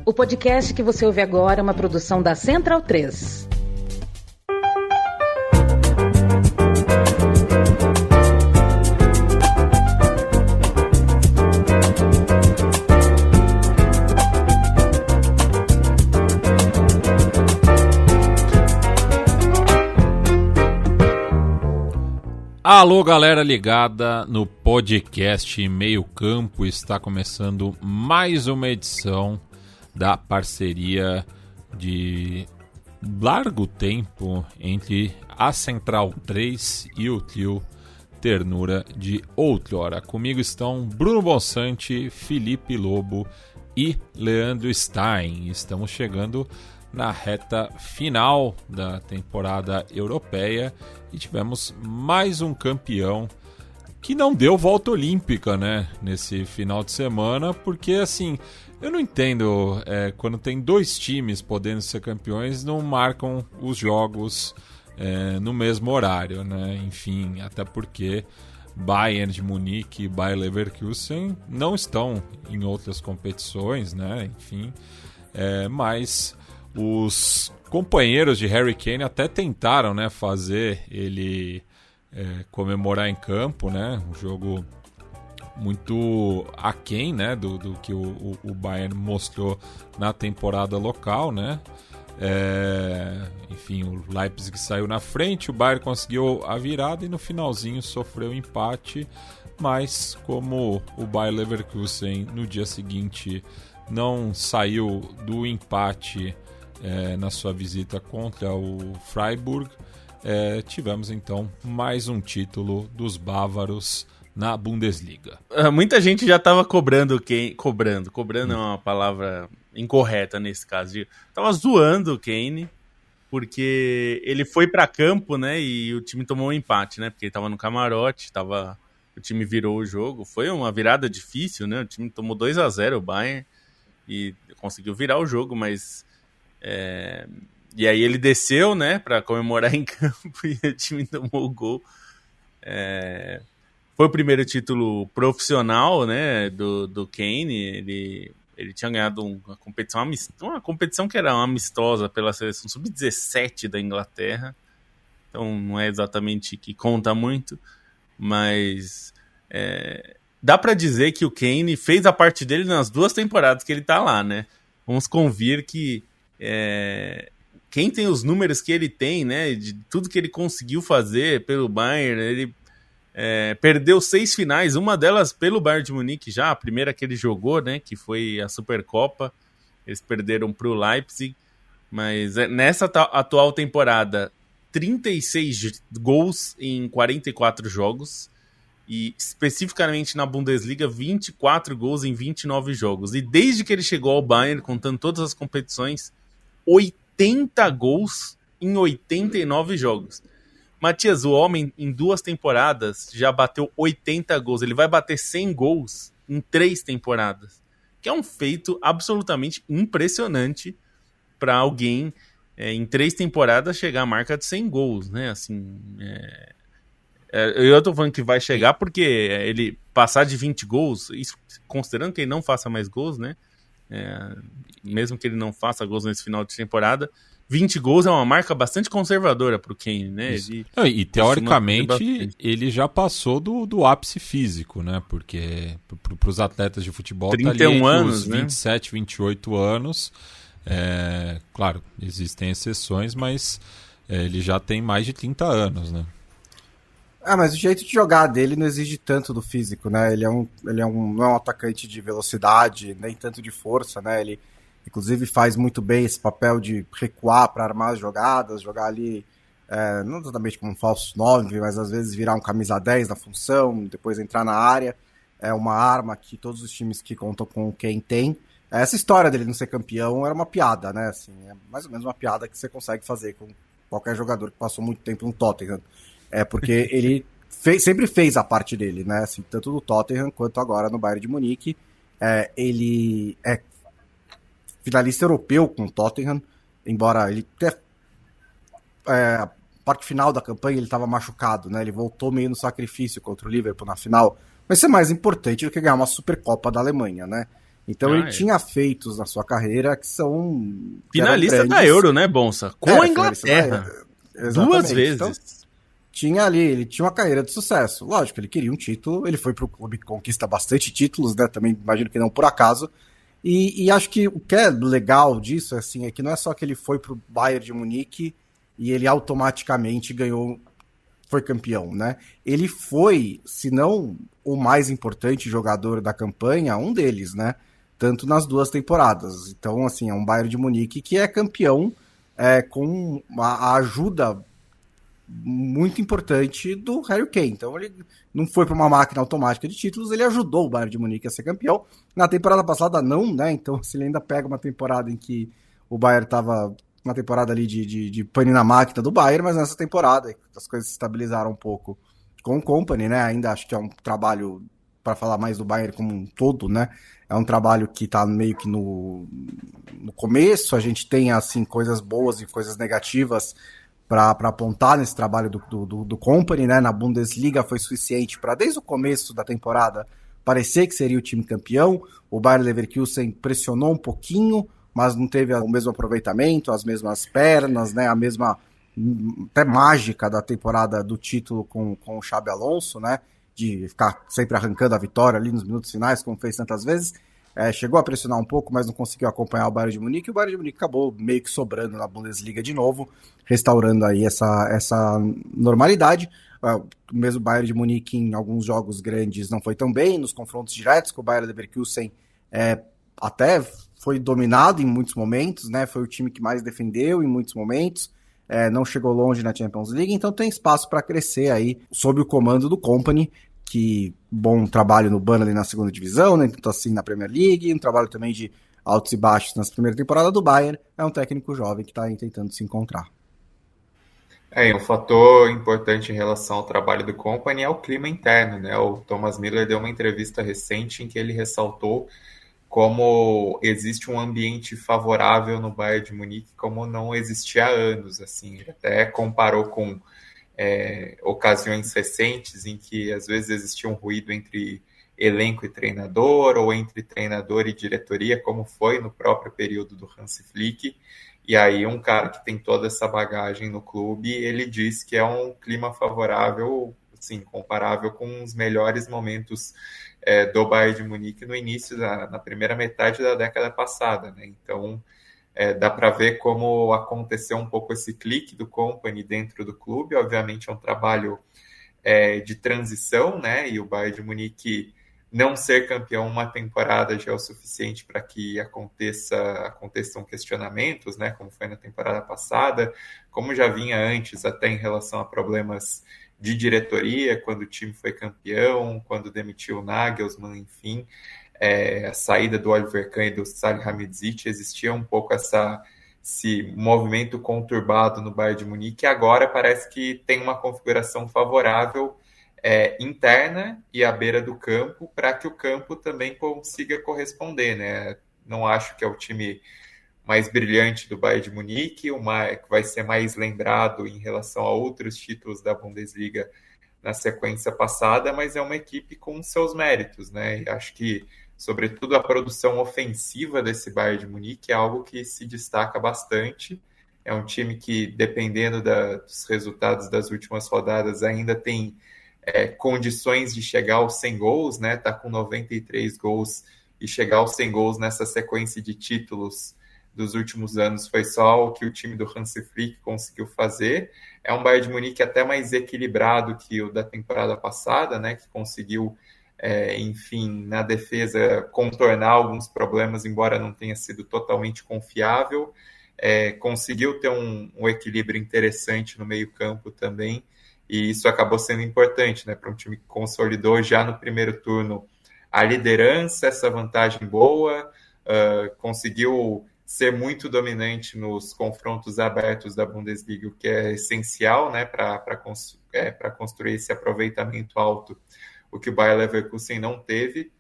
O podcast que você ouve agora é uma produção da Central 3. Alô, galera ligada no podcast Meio Campo. Está começando mais uma edição da parceria de largo tempo entre a Central 3 e o trio Ternura de Outrora. Comigo estão Bruno Bonsante, Felipe Lobo e Leandro Stein. Estamos chegando na reta final da temporada europeia e tivemos mais um campeão que não deu volta olímpica, né, nesse final de semana, porque assim, eu não entendo quando tem dois times podendo ser campeões, não marcam os jogos no mesmo horário, né? Enfim, até porque Bayern de Munique e Bayer Leverkusen não estão em outras competições, né? Enfim, mas os companheiros de Harry Kane até tentaram, né, fazer ele comemorar em campo, né, um jogo muito aquém, né, do que o Bayern mostrou na temporada local, né. Enfim, o Leipzig saiu na frente, o Bayern conseguiu a virada e no finalzinho sofreu empate, mas como o Bayer Leverkusen no dia seguinte não saiu do empate na sua visita contra o Freiburg, tivemos então mais um título dos bávaros na Bundesliga. Muita gente já estava cobrando é uma palavra incorreta nesse caso, estava zoando o Kane, porque ele foi para campo, né, e o time tomou um empate, né, porque ele estava no camarote, o time virou o jogo, foi uma virada difícil, né, o time tomou 2-0 o Bayern e conseguiu virar o jogo, mas e aí ele desceu, né, para comemorar em campo e o time tomou o gol. Foi o primeiro título profissional, né, do Kane. Ele tinha ganhado uma competição que era amistosa pela seleção sub-17 da Inglaterra, então não é exatamente que conta muito, mas dá para dizer que o Kane fez a parte dele nas duas temporadas que ele tá lá, né. Vamos convir que quem tem os números que ele tem, né, de tudo que ele conseguiu fazer pelo Bayern, ele perdeu 6 finais, uma delas pelo Bayern de Munique já, a primeira que ele jogou, né, que foi a Supercopa, eles perderam para o Leipzig, mas nessa atual temporada, 36 gols em 44 jogos, e especificamente na Bundesliga, 24 gols em 29 jogos, e desde que ele chegou ao Bayern, contando todas as competições, 80 gols em 89 jogos. Matias, o homem em 2 temporadas já bateu 80 gols. Ele vai bater 100 gols em 3 temporadas. Que é um feito absolutamente impressionante para alguém em 3 temporadas chegar à marca de 100 gols, né? Assim, eu tô falando que vai chegar porque ele passar de 20 gols, isso, considerando que ele não faça mais gols, né? Mesmo que ele não faça gols nesse final de temporada, 20 gols é uma marca bastante conservadora para o Kane, né? E teoricamente ele já passou do ápice físico, né? Porque para os atletas de futebol 31 tá ali anos, os né? 27, 28 anos. Claro, existem exceções, mas ele já tem mais de 30 anos, né? Mas o jeito de jogar dele não exige tanto do físico, né? Ele não é um atacante de velocidade, nem tanto de força, né? Ele, inclusive, faz muito bem esse papel de recuar para armar as jogadas, jogar ali, não exatamente como um falso 9, mas às vezes virar um camisa 10 na função, depois entrar na área. É uma arma que todos os times que contam com quem tem. Essa história dele não ser campeão era uma piada, né? Assim, é mais ou menos uma piada que você consegue fazer com qualquer jogador que passou muito tempo no Tottenham. Porque ele sempre fez a parte dele, né? Assim, tanto no Tottenham quanto agora no Bayern de Munique. Ele é finalista europeu com o Tottenham, embora ele a parte final da campanha ele estava machucado, né? Ele voltou meio no sacrifício contra o Liverpool na final. Mas isso é mais importante do que ganhar uma Supercopa da Alemanha, né? Então ele tinha feitos na sua carreira que são... Finalista da Euro, né, Bonsa? Com a Inglaterra. Duas vezes. Então, ele tinha uma carreira de sucesso. Lógico, ele queria um título, ele foi pro clube que conquista bastante títulos, né? Também imagino que não por acaso. E acho que o que é legal disso, assim, é que não é só que ele foi pro Bayern de Munique e ele automaticamente foi campeão, né? Ele foi, se não o mais importante jogador da campanha, um deles, né? Tanto nas 2 temporadas. Então, assim, é um Bayern de Munique que é campeão com a ajuda muito importante do Harry Kane. Então, ele não foi para uma máquina automática de títulos, ele ajudou o Bayern de Munique a ser campeão. Na temporada passada, não, né? Então, se ele ainda pega uma temporada em que o Bayern estava uma temporada ali de pane na máquina do Bayern, mas nessa temporada as coisas se estabilizaram um pouco com o Kompany, né? Ainda acho que é um trabalho, para falar mais do Bayern como um todo, né? É um trabalho que está meio que no começo. A gente tem, assim, coisas boas e coisas negativas para apontar nesse trabalho do Kompany, né? Na Bundesliga foi suficiente para, desde o começo da temporada, parecer que seria o time campeão. O Bayer Leverkusen pressionou um pouquinho, mas não teve o mesmo aproveitamento, as mesmas pernas, né? A mesma até mágica da temporada do título com o Xabi Alonso, né? De ficar sempre arrancando a vitória ali nos minutos finais, como fez tantas vezes. Chegou a pressionar um pouco, mas não conseguiu acompanhar o Bayern de Munique, e o Bayern de Munique acabou meio que sobrando na Bundesliga de novo, restaurando aí essa normalidade. O mesmo Bayern de Munique em alguns jogos grandes não foi tão bem, nos confrontos diretos com o Bayer Leverkusen até foi dominado em muitos momentos, né? Foi o time que mais defendeu em muitos momentos, não chegou longe na Champions League, então tem espaço para crescer aí sob o comando do Kompany, que bom trabalho no Burnley na segunda divisão, né? Tanto assim na Premier League, um trabalho também de altos e baixos na primeira temporada do Bayern. É um técnico jovem que está aí tentando se encontrar. Um fator importante em relação ao trabalho do Kompany é o clima interno, né? O Thomas Müller deu uma entrevista recente em que ele ressaltou como existe um ambiente favorável no Bayern de Munique como não existia há anos, assim. Ele até comparou com ocasiões recentes em que às vezes existia um ruído entre elenco e treinador, ou entre treinador e diretoria, como foi no próprio período do Hansi Flick. E aí um cara que tem toda essa bagagem no clube, ele diz que é um clima favorável, assim, comparável com os melhores momentos do Bayern de Munique no início, na primeira metade da década passada, né? Então, dá para ver como aconteceu um pouco esse clique do Kompany dentro do clube. Obviamente é um trabalho de transição, né? E o Bayern de Munique não ser campeão uma temporada já é o suficiente para que aconteçam questionamentos, né? Como foi na temporada passada, como já vinha antes, até em relação a problemas de diretoria, quando o time foi campeão, quando demitiu o Nagelsmann, enfim. A saída do Oliver Kahn e do Salihamidzic, existia um pouco esse movimento conturbado no Bayern de Munique, e agora parece que tem uma configuração favorável interna e à beira do campo, para que o campo também consiga corresponder, né? Não acho que é o time mais brilhante do Bayern de Munique, que vai ser mais lembrado em relação a outros títulos da Bundesliga na sequência passada, mas é uma equipe com seus méritos, né? E acho que, sobretudo, a produção ofensiva desse Bayern de Munique é algo que se destaca bastante. É um time que, dependendo dos resultados das últimas rodadas, ainda tem condições de chegar aos 100 gols, né? Tá com 93 gols, e chegar aos 100 gols nessa sequência de títulos dos últimos anos foi só o que o time do Hansi Flick conseguiu fazer. É um Bayern de Munique até mais equilibrado que o da temporada passada, né? Que conseguiu, enfim, na defesa, contornar alguns problemas, embora não tenha sido totalmente confiável. Conseguiu ter um equilíbrio interessante no meio-campo também, e isso acabou sendo importante, né, para um time que consolidou já no primeiro turno a liderança, essa vantagem boa, conseguiu ser muito dominante nos confrontos abertos da Bundesliga, o que é essencial, né, para construir esse aproveitamento alto, o que o Bayer Leverkusen não teve.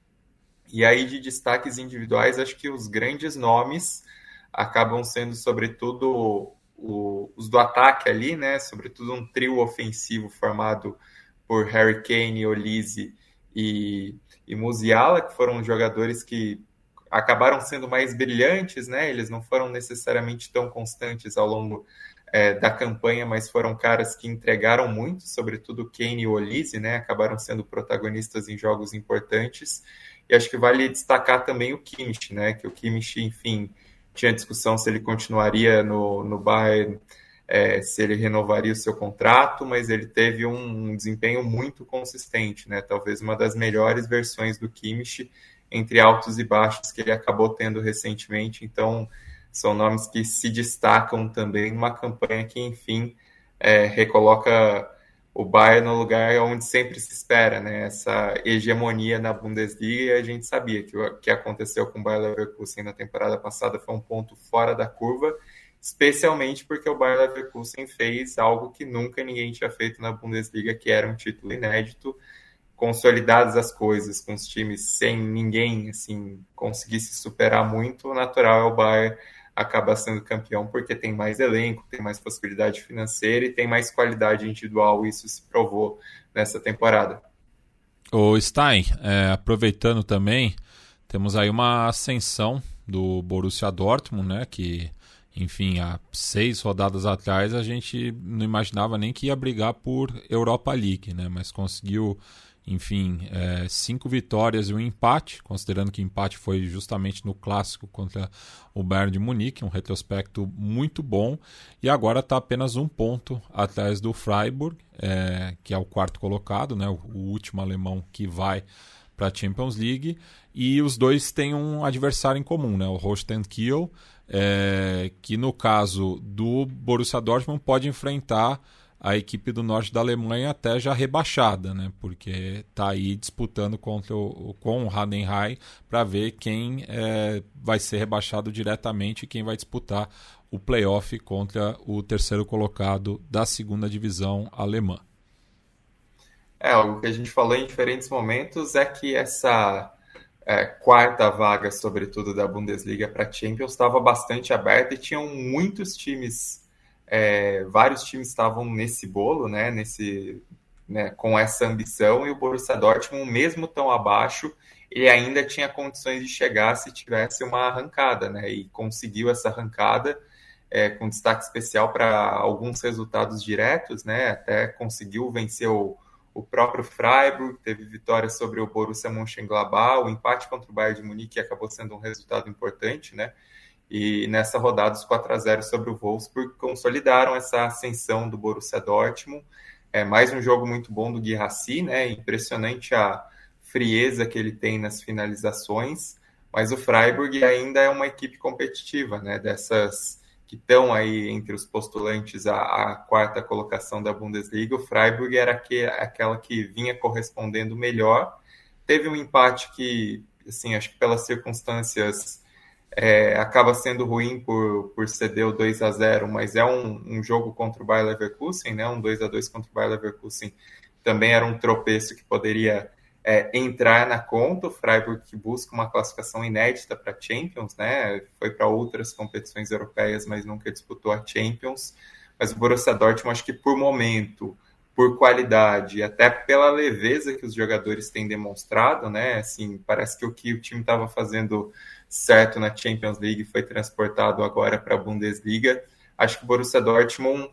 E aí, de destaques individuais, acho que os grandes nomes acabam sendo, sobretudo, os do ataque ali, né? Sobretudo um trio ofensivo formado por Harry Kane, Olise e Musiala, que foram jogadores que acabaram sendo mais brilhantes, né? Eles não foram necessariamente tão constantes ao longo da campanha, mas foram caras que entregaram muito, sobretudo o Kane e o Olise, né? Acabaram sendo protagonistas em jogos importantes. E acho que vale destacar também o Kimmich, né? Que o Kimmich, enfim, tinha discussão se ele continuaria no Bayern, se ele renovaria o seu contrato, mas ele teve um desempenho muito consistente, né? Talvez uma das melhores versões do Kimmich, entre altos e baixos, que ele acabou tendo recentemente. Então, são nomes que se destacam também numa campanha que, enfim, recoloca o Bayern no lugar onde sempre se espera, né? Essa hegemonia na Bundesliga, e a gente sabia que o que aconteceu com o Bayer Leverkusen na temporada passada foi um ponto fora da curva, especialmente porque o Bayer Leverkusen fez algo que nunca ninguém tinha feito na Bundesliga, que era um título inédito, consolidadas as coisas, com os times sem ninguém assim conseguir se superar muito, o natural é o Bayern acaba sendo campeão porque tem mais elenco, tem mais possibilidade financeira e tem mais qualidade individual, isso se provou nessa temporada. O Stein, aproveitando também, temos aí uma ascensão do Borussia Dortmund, né, que, enfim, há 6 rodadas atrás a gente não imaginava nem que ia brigar por Europa League, né, mas conseguiu, enfim, 5 vitórias e um empate, considerando que o empate foi justamente no clássico contra o Bayern de Munique, um retrospecto muito bom, e agora está apenas 1 ponto atrás do Freiburg, que é o 4º colocado, né, o último alemão que vai para a Champions League, e os dois têm um adversário em comum, né, o Holstein Kiel, que no caso do Borussia Dortmund pode enfrentar a equipe do norte da Alemanha até já rebaixada, né? Porque está aí disputando com o Heidenheim para ver quem vai ser rebaixado diretamente e quem vai disputar o playoff contra o 3º colocado da 2ª divisão alemã. Algo que a gente falou em diferentes momentos é que essa 4ª vaga, sobretudo da Bundesliga para a Champions, estava bastante aberta e tinham muitos times. Vários times estavam nesse bolo, né, com essa ambição, e o Borussia Dortmund, mesmo tão abaixo, ele ainda tinha condições de chegar se tivesse uma arrancada, né, e conseguiu essa arrancada, com destaque especial para alguns resultados diretos, né, até conseguiu vencer o próprio Freiburg, teve vitória sobre o Borussia Mönchengladbach, o empate contra o Bayern de Munique acabou sendo um resultado importante, né. E nessa rodada, os 4-0 sobre o Wolfsburg consolidaram essa ascensão do Borussia Dortmund. Mais um jogo muito bom do Guirassy, né? Impressionante a frieza que ele tem nas finalizações. Mas o Freiburg ainda é uma equipe competitiva, né? Dessas que estão aí entre os postulantes à 4ª colocação da Bundesliga. O Freiburg era aquela que vinha correspondendo melhor. Teve um empate que, assim, acho que pelas circunstâncias... acaba sendo ruim por ceder o 2-0, mas é um jogo contra o Bayer Leverkusen, né? Um 2-2 contra o Bayer Leverkusen também era um tropeço que poderia entrar na conta. O Freiburg que busca uma classificação inédita para a Champions, né? Foi para outras competições europeias, mas nunca disputou a Champions. Mas o Borussia Dortmund, acho que por momento, por qualidade, até pela leveza que os jogadores têm demonstrado, né? Assim, parece que o time estava fazendo certo na Champions League foi transportado agora para a Bundesliga. Acho que o Borussia Dortmund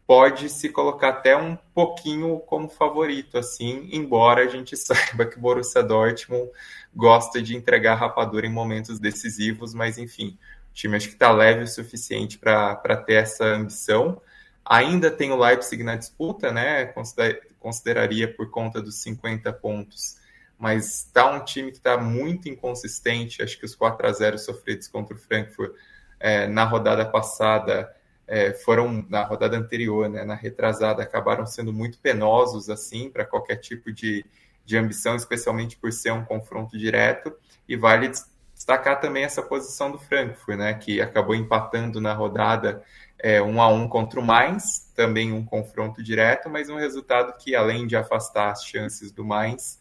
pode se colocar até um pouquinho como favorito, assim, embora a gente saiba que o Borussia Dortmund gosta de entregar rapadura em momentos decisivos, mas enfim, o time acho que está leve o suficiente para ter essa ambição. Ainda tem o Leipzig na disputa, né? Consideraria por conta dos 50 pontos, mas está um time que está muito inconsistente. Acho que os 4-0 sofridos contra o Frankfurt na rodada passada foram, na rodada anterior, né, na retrasada, acabaram sendo muito penosos assim para qualquer tipo de ambição, especialmente por ser um confronto direto. E vale destacar também essa posição do Frankfurt, né, que acabou empatando na rodada 1-1 contra o Mainz, também um confronto direto, mas um resultado que, além de afastar as chances do Mainz,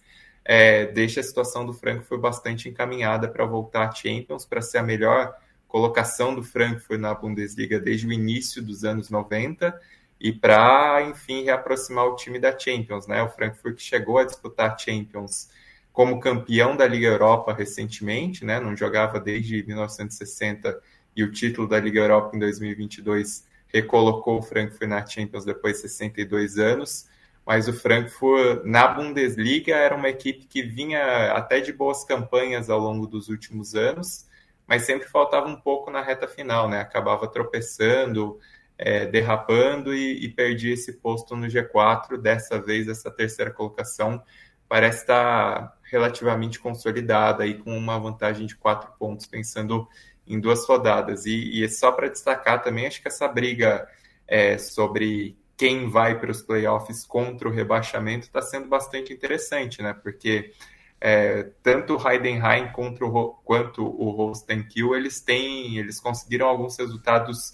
deixa a situação do Frankfurt bastante encaminhada para voltar à Champions, para ser a melhor colocação do Frankfurt na Bundesliga desde o início dos anos 90 e para, enfim, reaproximar o time da Champions, né? O Frankfurt que chegou a disputar a Champions como campeão da Liga Europa recentemente, né? Não jogava desde 1960 e o título da Liga Europa em 2022 recolocou o Frankfurt na Champions depois de 62 anos, mas o Frankfurt na Bundesliga era uma equipe que vinha até de boas campanhas ao longo dos últimos anos, mas sempre faltava um pouco na reta final, né? Acabava tropeçando, derrapando e perdia esse posto no G4. Dessa vez, essa terceira colocação parece estar relativamente consolidada, aí com uma vantagem de 4 pontos, pensando em 2 rodadas. E só para destacar também, acho que essa briga sobre quem vai para os playoffs contra o rebaixamento está sendo bastante interessante, né? Porque tanto o Heidenheim quanto o Holstein Kiel, eles conseguiram alguns resultados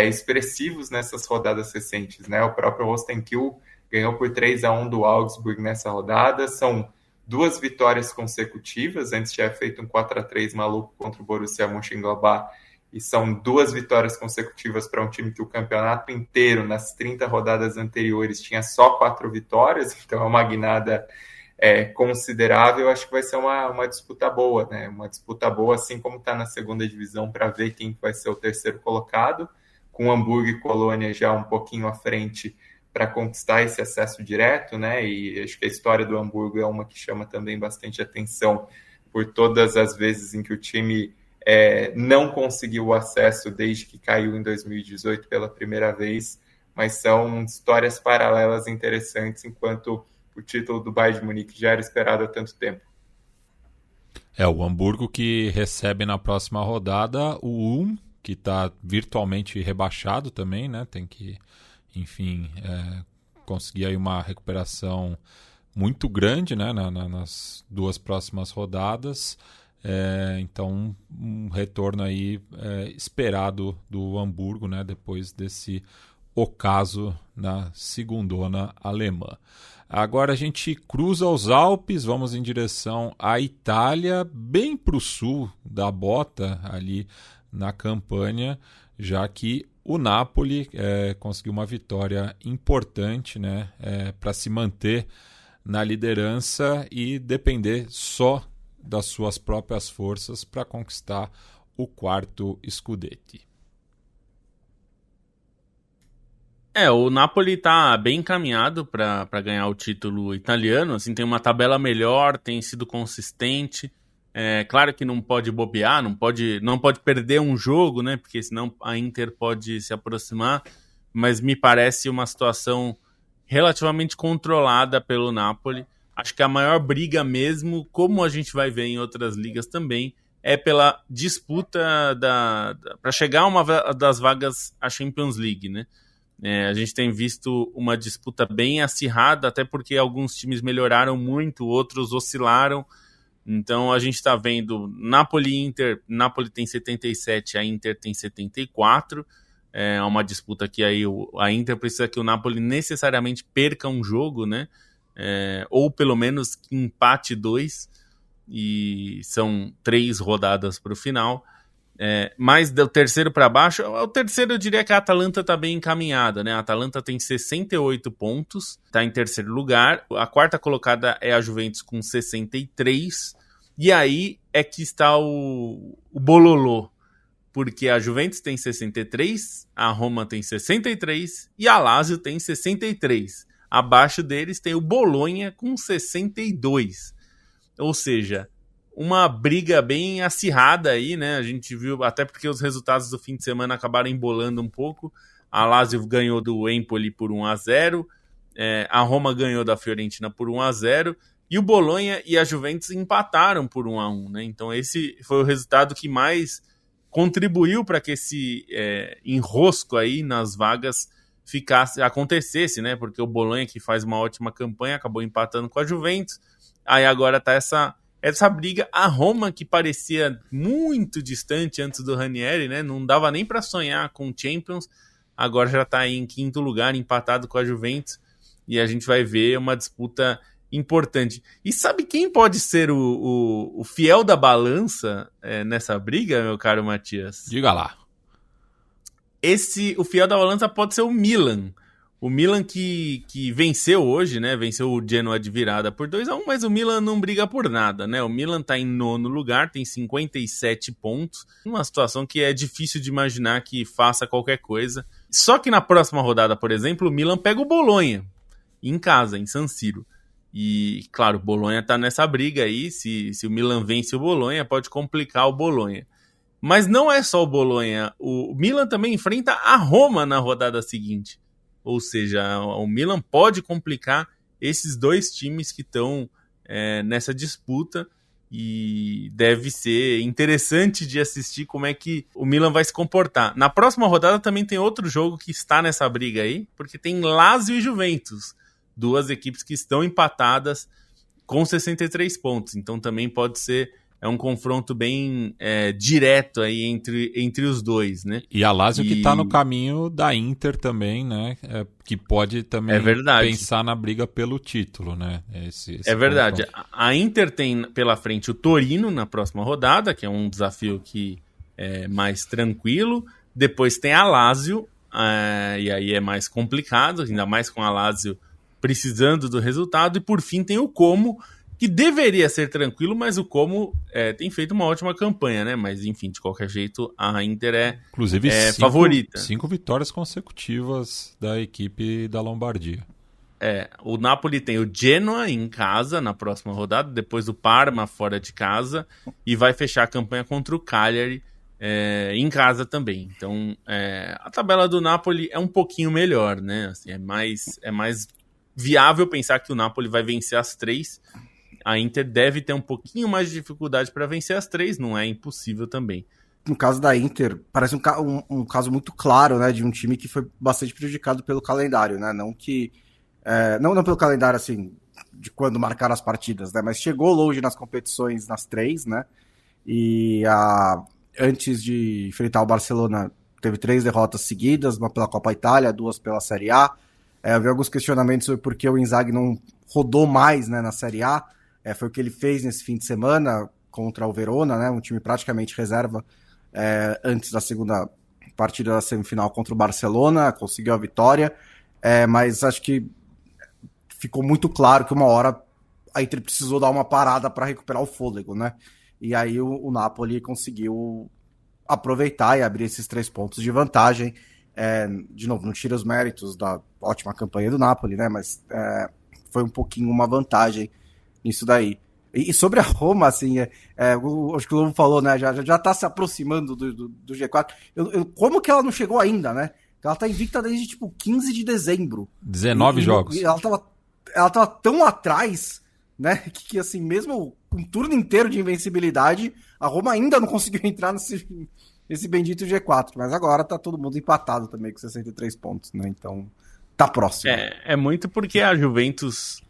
expressivos nessas rodadas recentes, né? O próprio Holstein Kiel ganhou por 3-1 do Augsburg nessa rodada. São 2 vitórias consecutivas. Antes tinha feito um 4-3 maluco contra o Borussia Mönchengladbach. E são 2 vitórias consecutivas para um time que o campeonato inteiro, nas 30 rodadas anteriores, tinha só 4 vitórias. Então é uma guinada considerável. Acho que vai ser uma disputa boa, né? Uma disputa boa, assim como está na segunda divisão, para ver quem vai ser o terceiro colocado, com Hamburgo e Colônia já um pouquinho à frente para conquistar esse acesso direto, né? E acho que a história do Hamburgo é uma que chama também bastante atenção por todas as vezes em que o time não conseguiu o acesso desde que caiu em 2018 pela primeira vez, mas são histórias paralelas interessantes, enquanto o título do Bayern de Munique já era esperado há tanto tempo. O Hamburgo que recebe na próxima rodada o Ulm, que está virtualmente rebaixado também, né? Tem que, enfim, conseguir aí uma recuperação muito grande, né? Nas 2 próximas rodadas. Então, um retorno aí esperado do Hamburgo, né? Depois desse ocaso na segundona alemã. Agora a gente cruza os Alpes, vamos em direção à Itália, bem para o sul da bota, ali na Campania, já que o Napoli conseguiu uma vitória importante, né, para se manter na liderança e depender só das suas próprias forças para conquistar o 4º Scudetti. O Napoli está bem encaminhado para ganhar o título italiano. Assim, tem uma tabela melhor, tem sido consistente. Claro que não pode bobear, não pode perder um jogo, né? Porque senão a Inter pode se aproximar. Mas me parece uma situação relativamente controlada pelo Napoli. Acho que a maior briga mesmo, como a gente vai ver em outras ligas também, é pela disputa para chegar a uma das vagas à Champions League, né? A gente tem visto uma disputa bem acirrada, até porque alguns times melhoraram muito, outros oscilaram. Então a gente está vendo Napoli e Inter. Napoli tem 77, a Inter tem 74. É uma disputa que aí a Inter precisa que o Napoli necessariamente perca um jogo, né? Ou pelo menos empate 2. E são 3 rodadas para o final. Mas do terceiro para baixo, o terceiro eu diria que a Atalanta está bem encaminhada, né? A Atalanta tem 68 pontos, está em terceiro lugar. A 4ª colocada é a Juventus com 63. E aí é que está o bololô, porque a Juventus tem 63, a Roma tem 63 e a Lazio tem 63. Abaixo deles tem o Bolonha com 62. Ou seja, uma briga bem acirrada aí, né? A gente viu, até porque os resultados do fim de semana acabaram embolando um pouco. A Lazio ganhou do Empoli por 1-0, a Roma ganhou da Fiorentina por 1-0, e o Bolonha e a Juventus empataram por 1-1, né? Então esse foi o resultado que mais contribuiu para que esse enrosco aí nas vagas acontecesse, né? Porque o Bolonha, que faz uma ótima campanha, acabou empatando com a Juventus. Aí agora tá essa briga. A Roma, que parecia muito distante antes do Ranieri, né? Não dava nem para sonhar com o Champions, agora já está aí em 5º lugar, empatado com a Juventus, e a gente vai ver uma disputa importante. E sabe quem pode ser o fiel da balança nessa briga, meu caro Matias? Diga lá. O fiel da balança pode ser o Milan. O Milan que venceu hoje, né? Venceu o Genoa de virada por 2-1, mas o Milan não briga por nada, né? O Milan tá em 9º lugar, tem 57 pontos. Uma situação que é difícil de imaginar que faça qualquer coisa. Só que na próxima rodada, por exemplo, o Milan pega o Bolonha em casa, em San Siro. E, claro, o Bolonha tá nessa briga aí. Se o Milan vence o Bolonha, pode complicar o Bolonha. Mas não é só o Bolonha. O Milan também enfrenta a Roma na rodada seguinte. Ou seja, o Milan pode complicar esses dois times que estão nessa disputa. E deve ser interessante de assistir como é que o Milan vai se comportar. Na próxima rodada também tem outro jogo que está nessa briga aí, porque tem Lazio e Juventus. Duas equipes que estão empatadas com 63 pontos. Então também pode ser um confronto bem direto aí entre os dois, né? E a Lazio que está no caminho da Inter também, né? Que pode também pensar na briga pelo título, né? Esse verdade. Confronto. A Inter tem pela frente o Torino na próxima rodada, que é um desafio que é mais tranquilo. Depois tem a Lazio, e aí é mais complicado, ainda mais com a Lazio precisando do resultado. E por fim tem o Como, que deveria ser tranquilo, mas o Como tem feito uma ótima campanha, né? Mas enfim, de qualquer jeito, a Inter inclusive, favorita. 5 vitórias consecutivas da equipe da Lombardia. O Napoli tem o Genoa em casa na próxima rodada, depois o Parma fora de casa, e vai fechar a campanha contra o Cagliari em casa também. Então, a tabela do Napoli é um pouquinho melhor, né? Assim, é mais viável pensar que o Napoli vai vencer as 3. A Inter deve ter um pouquinho mais de dificuldade para vencer as 3, não é impossível também. No caso da Inter, parece um caso muito claro, né, de um time que foi bastante prejudicado pelo calendário, né? Não pelo calendário, assim, de quando marcaram as partidas, né? Mas chegou longe nas competições nas 3, né? E antes de enfrentar o Barcelona, teve 3 derrotas seguidas, uma pela Copa Itália, 2 pela Série A. Havia alguns questionamentos sobre por que o Inzaghi não rodou mais, né, na Série A. Foi o que ele fez nesse fim de semana contra o Verona, né, um time praticamente reserva antes da segunda partida da semifinal contra o Barcelona, conseguiu a vitória, mas acho que ficou muito claro que uma hora a Inter precisou dar uma parada para recuperar o fôlego, né? E aí o Napoli conseguiu aproveitar e abrir esses 3 pontos de vantagem. De novo, não tira os méritos da ótima campanha do Napoli, né? Mas foi um pouquinho uma vantagem nisso daí. E sobre a Roma, assim, acho que o Lobo falou, né? Já tá se aproximando do G4. Como que ela não chegou ainda, né? Ela tá invicta desde, tipo, 15 de dezembro. 19 jogos. E ela tava tão atrás, né? Que assim, mesmo com um turno inteiro de invencibilidade, a Roma ainda não conseguiu entrar nesse bendito G4. Mas agora tá todo mundo empatado também com 63 pontos, né? Então, tá próximo. É muito porque a Juventus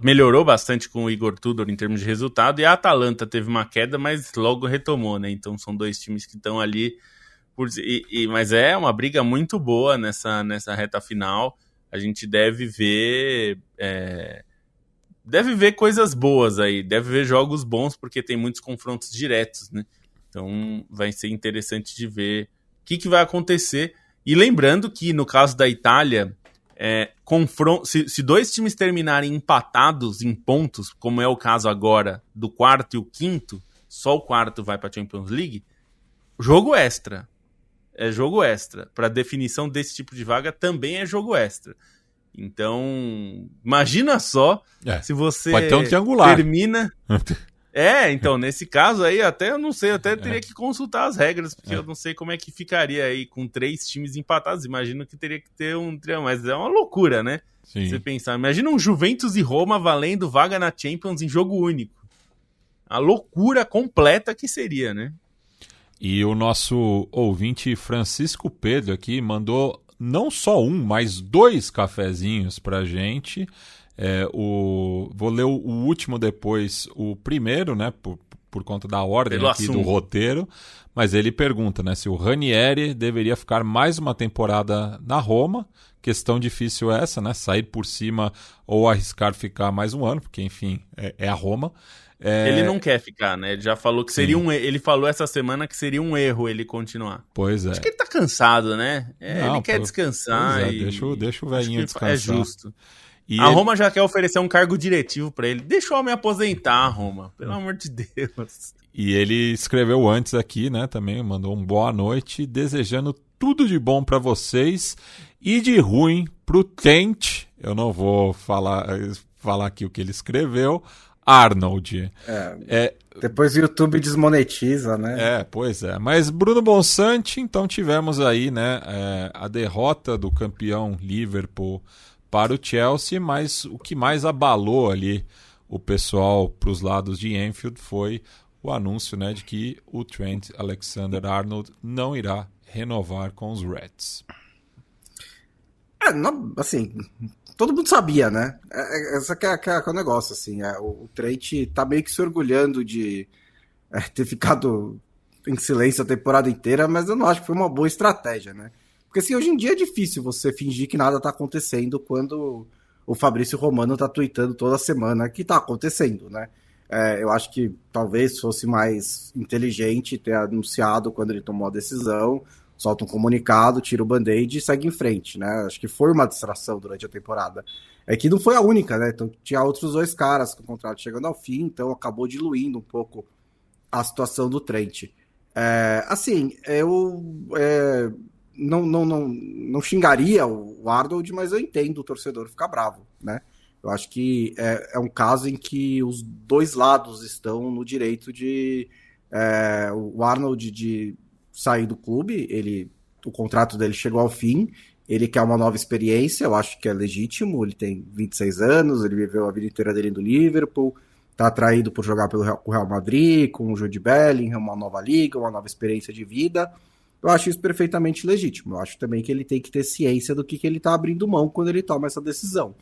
melhorou bastante com o Igor Tudor em termos de resultado, e a Atalanta teve uma queda, mas logo retomou, né? Então são 2 times que estão ali. Mas é uma briga muito boa nessa reta final. A gente deve ver coisas boas aí, deve ver jogos bons, porque tem muitos confrontos diretos, né? Então vai ser interessante de ver o que vai acontecer. E lembrando que no caso da Itália, se 2 times terminarem empatados em pontos, como é o caso agora do 4º e o 5º, só o 4º vai para a Champions League, jogo extra. É jogo extra. Para definição desse tipo de vaga também é jogo extra. Então, imagina só se você pode ter um triangular. Termina... então, nesse caso aí, até eu não sei, teria que consultar as regras, porque eu não sei como é que ficaria aí com 3 times empatados. Imagino que teria que ter um triângulo, mas é uma loucura, né? Sim. Você pensar, imagina um Juventus e Roma valendo vaga na Champions em jogo único. A loucura completa que seria, né? E o nosso ouvinte Francisco Pedro aqui mandou não só mas 2 cafezinhos pra gente. Vou ler o último depois, o primeiro, né, por conta da ordem aqui do roteiro, mas ele pergunta, né, se o Ranieri deveria ficar mais uma temporada na Roma. Questão difícil essa, né, sair por cima ou arriscar ficar mais um ano, porque enfim, é a Roma. Ele não quer ficar, né? Ele já falou que seria ele falou essa semana que seria um erro ele continuar. Pois é. Acho que ele tá cansado, né? Ele quer descansar. Deixa o velhinho descansar. É justo. E a Roma já quer oferecer um cargo diretivo pra ele. Deixa o homem aposentar, Roma. Pelo amor de Deus. E ele escreveu antes aqui, né? Também mandou um boa noite, desejando tudo de bom pra vocês e de ruim pro Tent. Eu não vou falar aqui o que ele escreveu. Arnold. Depois o YouTube desmonetiza, né? Pois é. Mas Bruno Bonsante, então tivemos aí, né, a derrota do campeão Liverpool para o Chelsea, mas o que mais abalou ali o pessoal para os lados de Anfield foi o anúncio, né, de que o Trent Alexander-Arnold não irá renovar com os Reds. Assim, todo mundo sabia, né? Esse que é o negócio, assim. O Trent tá meio que se orgulhando de ter ficado em silêncio a temporada inteira, mas eu não acho que foi uma boa estratégia, né? Porque, assim, hoje em dia é difícil você fingir que nada tá acontecendo quando o Fabrício Romano tá tweetando toda semana que tá acontecendo, né? Eu acho que talvez fosse mais inteligente ter anunciado quando ele tomou a decisão, solta um comunicado, tira o band-aid e segue em frente, né? Acho que foi uma distração durante a temporada. É que não foi a única, né? Então tinha outros 2 caras com o contrato chegando ao fim, então acabou diluindo um pouco a situação do Trent. Assim, eu não xingaria o Arnold, mas eu entendo o torcedor ficar bravo, né? Eu acho que é um caso em que os 2 lados estão no direito de o Arnold de sair do clube, o contrato dele chegou ao fim, ele quer uma nova experiência, eu acho que é legítimo, ele tem 26 anos, ele viveu a vida inteira dele no Liverpool, tá atraído por jogar pelo Real Madrid, com o Jude Bellingham, uma nova liga, uma nova experiência de vida. Eu acho isso perfeitamente legítimo. Eu acho também que ele tem que ter ciência do que ele tá abrindo mão quando ele toma essa decisão,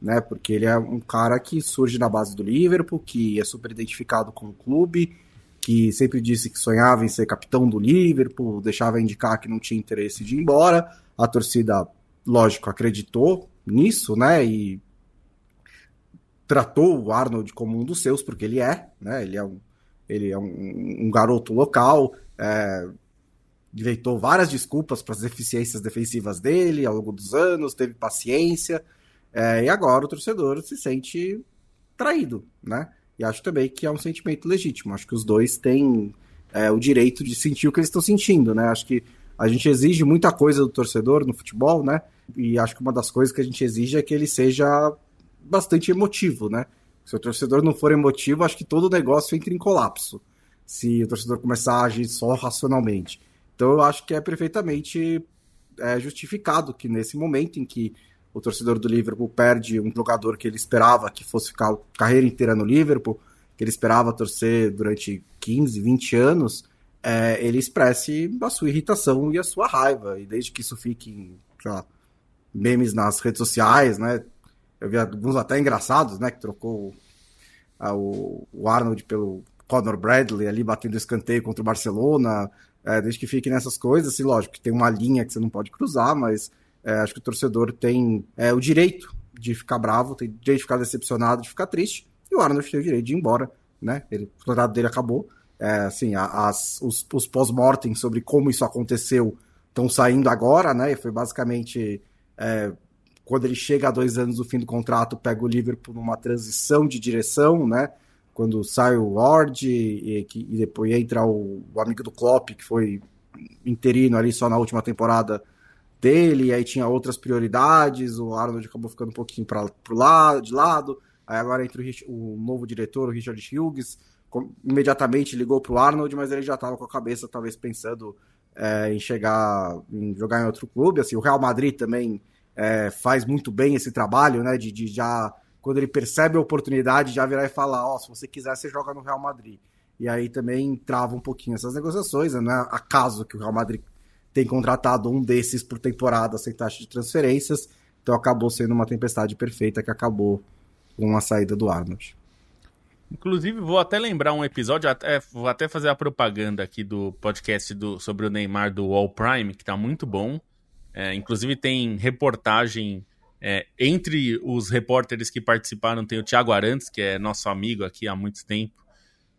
né? Porque ele é um cara que surge na base do Liverpool, que é super identificado com o clube, que sempre disse que sonhava em ser capitão do Liverpool, deixava indicar que não tinha interesse de ir embora. A torcida, lógico, acreditou nisso, né? E tratou o Arnold como um dos seus, porque ele é, né? Ele é um garoto local, inventou várias desculpas para as deficiências defensivas dele ao longo dos anos, teve paciência, e agora o torcedor se sente traído, né? E acho também que é um sentimento legítimo. Acho que os 2 têm o direito de sentir o que eles estão sentindo, né? Acho que a gente exige muita coisa do torcedor no futebol, né? E acho que uma das coisas que a gente exige é que ele seja bastante emotivo, né? Se o torcedor não for emotivo, acho que todo o negócio entra em colapso. Se o torcedor começar a agir só racionalmente. Então eu acho que é perfeitamente justificado que nesse momento em que o torcedor do Liverpool perde um jogador que ele esperava que fosse ficar a carreira inteira no Liverpool, que ele esperava torcer durante 15, 20 anos, ele expresse a sua irritação e a sua raiva. E desde que isso fique em, sei lá, memes nas redes sociais, né? Eu vi alguns até engraçados, né? Que trocou o Arnold pelo Conor Bradley ali batendo escanteio contra o Barcelona. Desde que fique nessas coisas, assim, lógico que tem uma linha que você não pode cruzar, mas acho que o torcedor tem o direito de ficar bravo, tem o direito de ficar decepcionado, de ficar triste, e o Arnold tem o direito de ir embora, né? O contrato dele acabou. Assim, os pós-mortem sobre como isso aconteceu estão saindo agora, né? E foi basicamente quando ele chega a 2 anos do fim do contrato, pega o Liverpool numa transição de direção, né? Quando sai o Ward e depois entra o amigo do Klopp, que foi interino ali só na última temporada dele, e aí tinha outras prioridades, o Arnold acabou ficando um pouquinho de lado, aí agora entra o novo diretor, o Richard Hughes, imediatamente ligou pro Arnold, mas ele já estava com a cabeça talvez pensando em jogar em outro clube. Assim, o Real Madrid também faz muito bem esse trabalho, né, de já, quando ele percebe a oportunidade, já virar e falar, se você quiser, você joga no Real Madrid. E aí também trava um pouquinho essas negociações, né? Não é acaso que o Real Madrid tem contratado um desses por temporada sem taxa de transferências, então acabou sendo uma tempestade perfeita que acabou com a saída do Arnold. Inclusive, vou até lembrar um episódio, vou até fazer a propaganda aqui do podcast sobre o Neymar do All Prime, que tá muito bom. Inclusive tem reportagem Entre os repórteres que participaram tem o Thiago Arantes, que é nosso amigo aqui há muito tempo.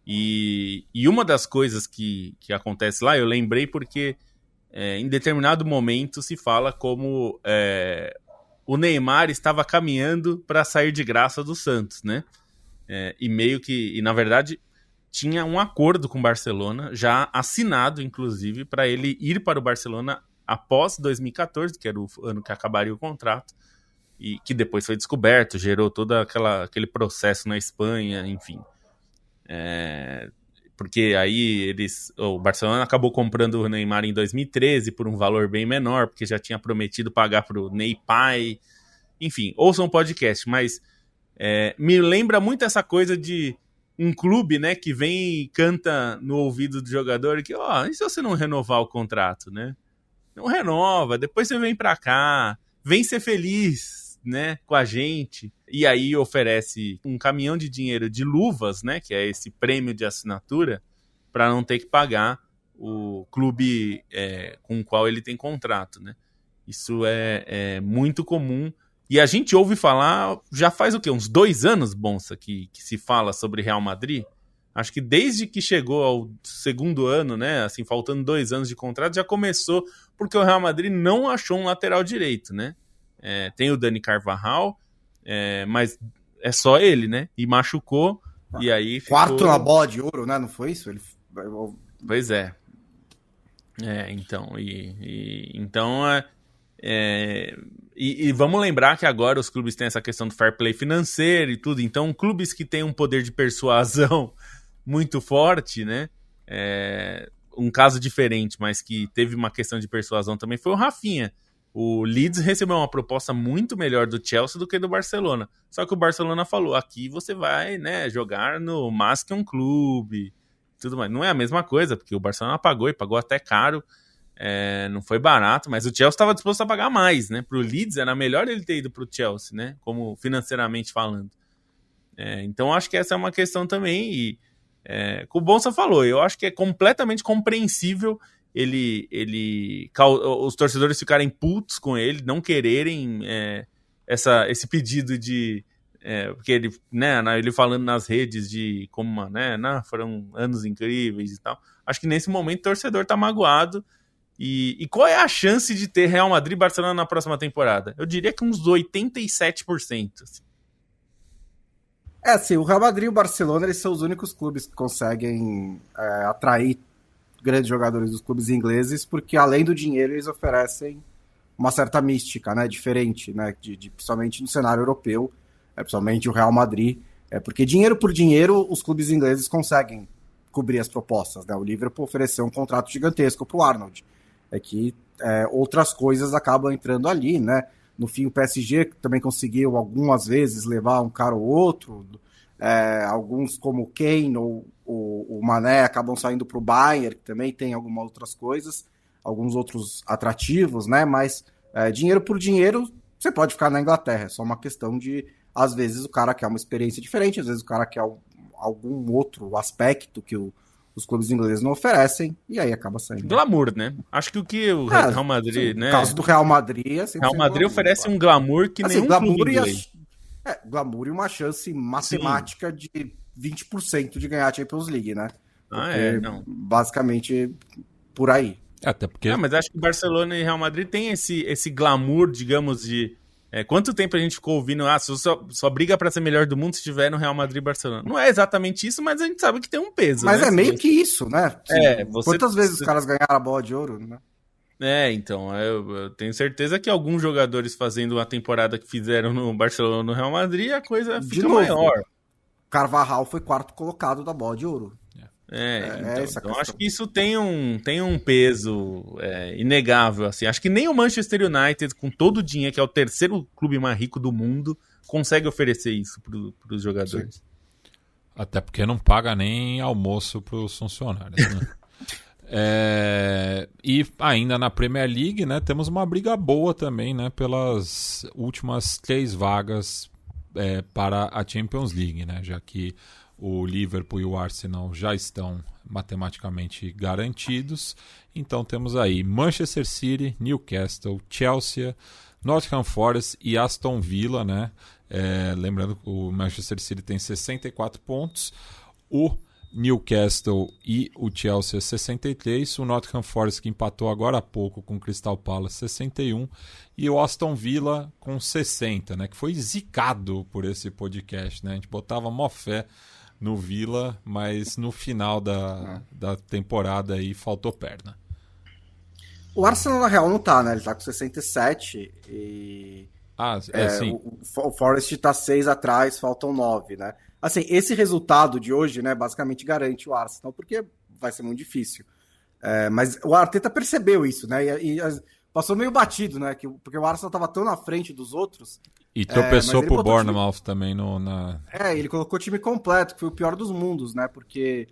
E uma das coisas que acontece lá, eu lembrei porque em determinado momento se fala como o Neymar estava caminhando para sair de graça do Santos, né? E na verdade tinha um acordo com o Barcelona, já assinado inclusive, para ele ir para o Barcelona após 2014, que era o ano que acabaria o contrato, e que depois foi descoberto, gerou todo aquele processo na Espanha, enfim. Porque aí o Barcelona acabou comprando o Neymar em 2013 por um valor bem menor, porque já tinha prometido pagar para o Ney Pai. Enfim, ouçam um podcast, mas me lembra muito essa coisa de um clube, né, que vem e canta no ouvido do jogador que, e se você não renovar o contrato, né? Não renova, depois você vem para cá, vem ser feliz, né, com a gente. E aí oferece um caminhão de dinheiro de luvas, né, que é esse prêmio de assinatura, para não ter que pagar o clube com o qual ele tem contrato, né? Isso é muito comum. E a gente ouve falar, já faz o quê? Uns 2 anos, Bonsa, que se fala sobre Real Madrid? Acho que desde que chegou ao segundo ano, né, assim, faltando 2 anos de contrato, já começou, porque o Real Madrid não achou um lateral direito, né? Tem o Dani Carvajal, mas é só ele, né? E machucou, e aí ficou... Quarto na bola de ouro, né? Não foi isso? Pois é. Então, E vamos lembrar que agora os clubes têm essa questão do fair play financeiro e tudo. Então, clubes que têm um poder de persuasão muito forte, né? Um caso diferente, mas que teve uma questão de persuasão também, foi o Rafinha. O Leeds recebeu uma proposta muito melhor do Chelsea do que do Barcelona. Só que o Barcelona falou, aqui você vai, né, jogar no Mascon Clube, tudo mais. Não é a mesma coisa, porque o Barcelona pagou, e pagou até caro. Não foi barato, mas o Chelsea estava disposto a pagar mais, né? Pro Leeds era melhor ele ter ido pro Chelsea, né? Como financeiramente falando. Então acho que essa é uma questão também. E como o Bonsa falou, eu acho que é completamente compreensível os torcedores ficarem putos com ele, não quererem esse pedido de... porque ele, né, ele falando nas redes de como, né, foram anos incríveis e tal. Acho que nesse momento o torcedor tá magoado. E qual é a chance de ter Real Madrid e Barcelona na próxima temporada? Eu diria que uns 87%. Assim, o Real Madrid e o Barcelona, eles são os únicos clubes que conseguem atrair grandes jogadores dos clubes ingleses, porque além do dinheiro eles oferecem uma certa mística, né, diferente, né, principalmente no cenário europeu, principalmente o Real Madrid, porque dinheiro por dinheiro os clubes ingleses conseguem cobrir as propostas, né? O Liverpool ofereceu um contrato gigantesco para o Arnold, que outras coisas acabam entrando ali, né? No fim, o PSG também conseguiu algumas vezes levar um cara ou outro, alguns como o Kane ou o Mané acabam saindo para o Bayern, que também tem algumas outras coisas, alguns outros atrativos, né? Mas dinheiro por dinheiro, você pode ficar na Inglaterra, é só uma questão de, às vezes o cara quer uma experiência diferente, às vezes o cara quer algum outro aspecto que os clubes ingleses não oferecem, e aí acaba saindo. Glamour, né? Acho que o Real Madrid, sim, né? No caso do Real Madrid, Real Madrid glamour, oferece um glamour que nenhum clube inglês. Glamour e uma chance matemática de 20% de ganhar a Champions League, né? Não. Basicamente por aí. Até porque... mas acho que Barcelona e Real Madrid tem esse glamour, digamos, de... quanto tempo a gente ficou ouvindo, só briga pra ser melhor do mundo se estiver no Real Madrid e Barcelona. Não é exatamente isso, mas a gente sabe que tem um peso. Mas né? Meio que isso, né? Quantas vezes os caras ganharam a bola de ouro, né? Então, eu tenho certeza que alguns jogadores fazendo a temporada que fizeram no Barcelona no Real Madrid, a coisa fica maior. Carvajal foi 4º colocado da bola de ouro. Então acho que isso tem um peso inegável. Assim. Acho que nem o Manchester United, com todo o dinheiro, que é o 3º clube mais rico do mundo, consegue oferecer isso para os jogadores. Sim. Até porque não paga nem almoço para os funcionários, né? E ainda na Premier League, né, temos uma briga boa também, né, pelas últimas 3 vagas para a Champions League, né, já que o Liverpool e o Arsenal já estão matematicamente garantidos. Então temos aí Manchester City, Newcastle, Chelsea, Nottingham Forest e Aston Villa, né? Lembrando que o Manchester City tem 64 pontos, o Newcastle e o Chelsea 63, o Nottingham Forest que empatou agora há pouco com o Crystal Palace 61 e o Aston Villa com 60, né? Que foi zicado por esse podcast, né? A gente botava mó fé no Villa, mas no final da temporada aí faltou perna. O Arsenal, na real, não tá, né? Ele tá com 67 e... sim. O Forest tá 6 atrás, faltam 9, né? Assim, esse resultado de hoje, né, basicamente garante o Arsenal, porque vai ser muito difícil. Mas o Arteta percebeu isso, né? E passou meio batido, né? Porque o Arsenal tava tão na frente dos outros. E tropeçou pro Bournemouth também ele colocou o time completo, que foi o pior dos mundos, né? Porque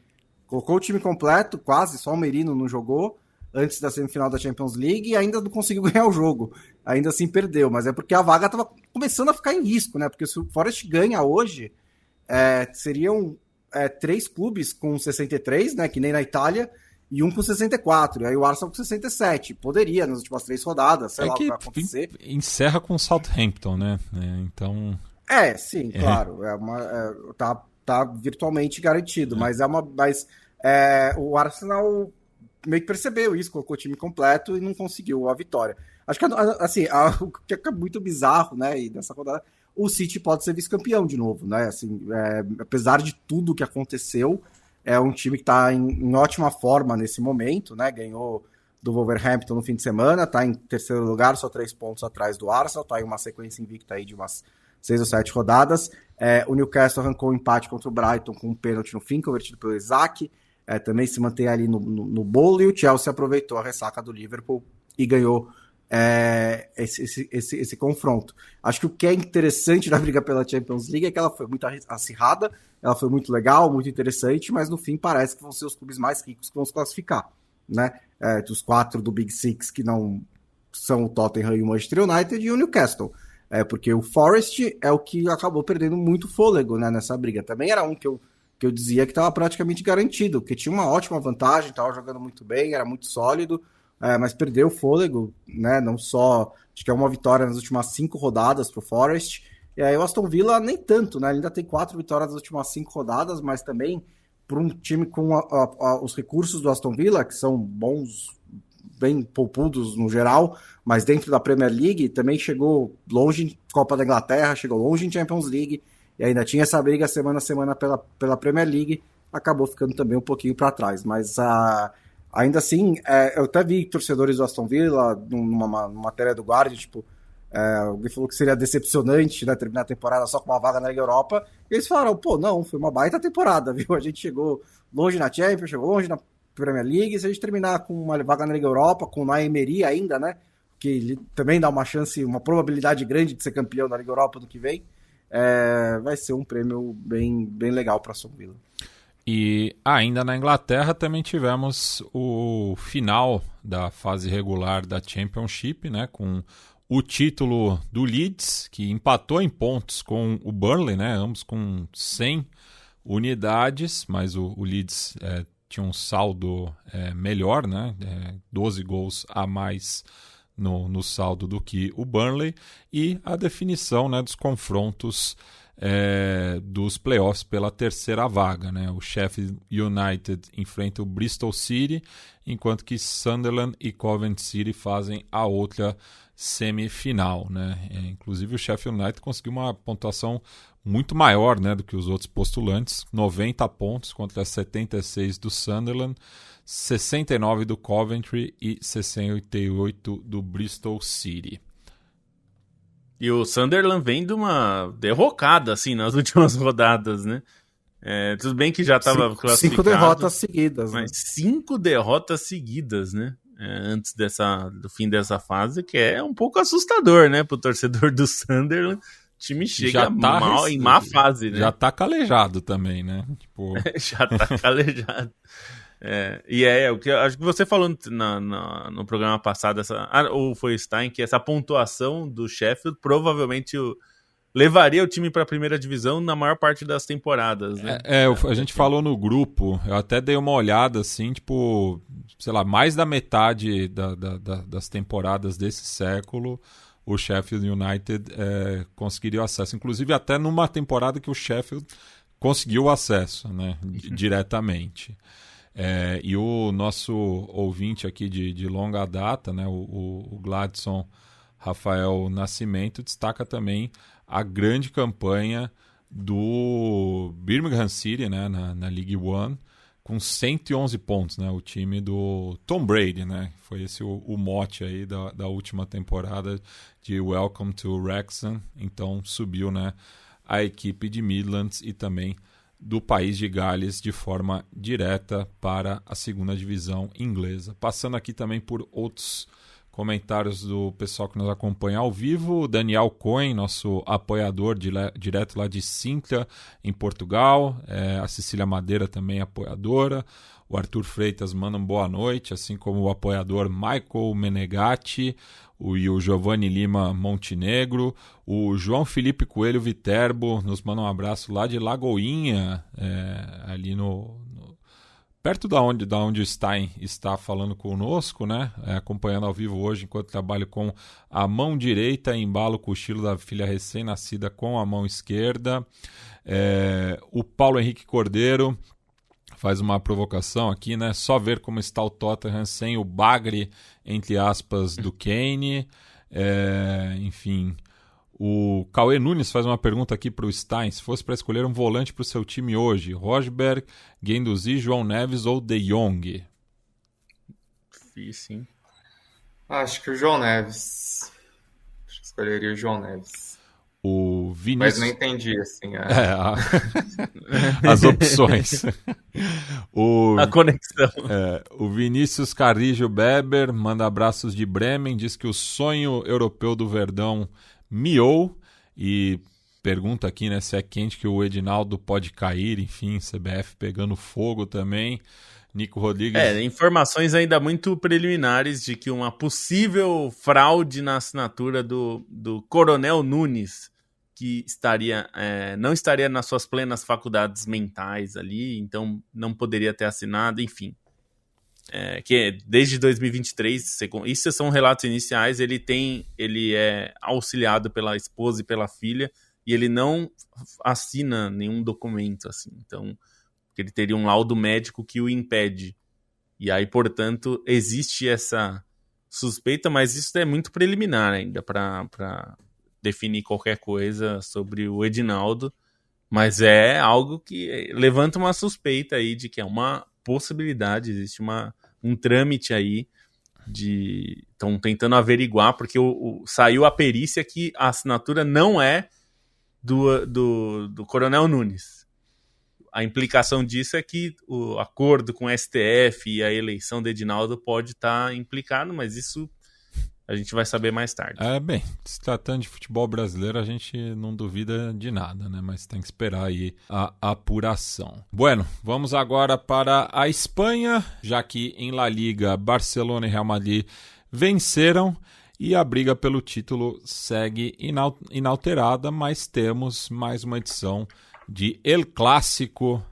colocou o time completo, quase, só o Merino não jogou antes da semifinal da Champions League e ainda não conseguiu ganhar o jogo. Ainda assim perdeu, mas é porque a vaga tava começando a ficar em risco, né? Porque se o Forest ganha hoje, seriam 3 clubes com 63, né? Que nem na Itália, e um com 64. E aí o Arsenal com 67. Poderia nas últimas 3 rodadas, sei lá o que vai acontecer. Encerra com o Southampton, né? Então... sim, claro. Tá virtualmente garantido, mas o Arsenal meio que percebeu isso, colocou o time completo e não conseguiu a vitória. Acho que, assim, o que é muito bizarro, né? E nessa rodada, o City pode ser vice-campeão de novo, né? Assim, apesar de tudo que aconteceu, é um time que está em ótima forma nesse momento, né? Ganhou do Wolverhampton no fim de semana, está em terceiro lugar, só 3 pontos atrás do Arsenal, está em uma sequência invicta aí de umas 6 ou 7 rodadas. O Newcastle arrancou um empate contra o Brighton com um pênalti no fim, convertido pelo Isaac. Também se mantém ali no bolo, e o Chelsea aproveitou a ressaca do Liverpool e ganhou esse confronto. Acho que o que é interessante da briga pela Champions League é que ela foi muito acirrada, ela foi muito legal, muito interessante, mas no fim parece que vão ser os clubes mais ricos que vão se classificar, né? Dos 4 do Big Six, que não são o Tottenham e o Manchester United, e o Newcastle. Porque o Forest é o que acabou perdendo muito fôlego, né, nessa briga. Também era um que eu dizia que estava praticamente garantido, porque tinha uma ótima vantagem, estava jogando muito bem, era muito sólido, mas perdeu o fôlego, né? Não só, acho que é uma vitória nas últimas 5 rodadas para o Forest, e aí o Aston Villa nem tanto, né? Ele ainda tem 4 vitórias nas últimas 5 rodadas, mas também para um time com os recursos do Aston Villa, que são bons, bem poupudos no geral, mas dentro da Premier League também chegou longe em Copa da Inglaterra, chegou longe em Champions League, e ainda tinha essa briga semana a semana pela Premier League, acabou ficando também um pouquinho para trás. Mas ainda assim, eu até vi torcedores do Aston Villa, numa matéria do Guardian, alguém falou que seria decepcionante, né, terminar a temporada só com uma vaga na Liga Europa, e eles falaram, não, foi uma baita temporada, viu? A gente chegou longe na Champions, chegou longe na Premier League, e se a gente terminar com uma vaga na Liga Europa, com o Unai Emery ainda, né, que ele também dá uma chance, uma probabilidade grande de ser campeão da Liga Europa no que vem, vai ser um prêmio bem, bem legal para Aston Villa. E ainda na Inglaterra também tivemos o final da fase regular da Championship, né, com o título do Leeds, que empatou em pontos com o Burnley, né, ambos com 100 unidades, mas o Leeds tinha um saldo melhor, né, 12 gols a mais no saldo do que o Burnley, e a definição, né, dos confrontos dos playoffs pela terceira vaga, né? O Sheffield United enfrenta o Bristol City, enquanto que Sunderland e Covent City fazem a outra semifinal, né? Inclusive o Sheffield United conseguiu uma pontuação muito maior, né, do que os outros postulantes, 90 pontos contra 76 do Sunderland, 69 do Coventry e 68 do Bristol City. E o Sunderland vem de uma derrocada, assim, nas últimas rodadas, né? Tudo bem que já estava classificado. 5 derrotas seguidas, mas 5 derrotas seguidas, né? Antes do fim dessa fase, que é um pouco assustador, né? Pro torcedor do Sunderland. O time chega em má fase, né? Já tá calejado também, né? Já tá calejado. O que acho que você falou no programa passado, ou foi Stein, que essa pontuação do Sheffield provavelmente levaria o time para a primeira divisão na maior parte das temporadas, né? A gente falou no grupo, eu até dei uma olhada assim, sei lá, mais da metade das temporadas desse século o Sheffield United conseguiria o acesso. Inclusive até numa temporada que o Sheffield conseguiu o acesso, né, diretamente. E o nosso ouvinte aqui de longa data, né, o Gladson Rafael Nascimento, destaca também a grande campanha do Birmingham City, né, na League One, com 111 pontos, né, o time do Tom Brady, né, foi esse o mote aí da última temporada de Welcome to Wrexham. Então subiu, né, a equipe de Midlands e também do país de Gales de forma direta para a segunda divisão inglesa. Passando aqui também por outros comentários do pessoal que nos acompanha ao vivo. O Daniel Cohen, nosso apoiador direto lá de Sintra, em Portugal. A Cecília Madeira também apoiadora. O Arthur Freitas manda uma boa noite, assim como o apoiador Michael Menegatti e o Giovanni Lima Montenegro. O João Felipe Coelho Viterbo nos manda um abraço lá de Lagoinha, ali perto da onde o Stein está falando conosco, né? Acompanhando ao vivo hoje, enquanto trabalho com a mão direita, embalo o cochilo da filha recém-nascida com a mão esquerda. O Paulo Henrique Cordeiro faz uma provocação aqui, né? Só ver como está o Tottenham sem o bagre, entre aspas, do Kane. Enfim, o Cauê Nunes faz uma pergunta aqui para o Stein. Se fosse para escolher um volante para o seu time hoje, Rosberg, Guendouzi, João Neves ou De Jong? Difícil, hein? Acho que o João Neves. Acho que escolheria o João Neves. O Vinícius... Mas não entendi, assim, as opções. A conexão. O Vinícius Carrijo Beber manda abraços de Bremen, diz que o sonho europeu do Verdão miou e pergunta aqui, né, se é quente que o Edinaldo pode cair. Enfim, CBF pegando fogo também. Nico Rodrigues... informações ainda muito preliminares de que uma possível fraude na assinatura do Coronel Nunes, que não estaria nas suas plenas faculdades mentais ali, então não poderia ter assinado, enfim. Que desde 2023, isso são relatos iniciais, ele é auxiliado pela esposa e pela filha, e ele não assina nenhum documento, assim, então ele teria um laudo médico que o impede. E aí, portanto, existe essa suspeita, mas isso é muito preliminar ainda para definir qualquer coisa sobre o Edinaldo, mas é algo que levanta uma suspeita aí de que é uma possibilidade, existe um trâmite aí estão tentando averiguar, porque saiu a perícia que a assinatura não é do Coronel Nunes. A implicação disso é que o acordo com o STF e a eleição do Edinaldo pode estar implicado, mas isso a gente vai saber mais tarde. Bem, se tratando de futebol brasileiro, a gente não duvida de nada, né? Mas tem que esperar aí a apuração. Bueno, vamos agora para a Espanha, já que em La Liga, Barcelona e Real Madrid venceram e a briga pelo título segue inalterada, mas temos mais uma edição de El Clássico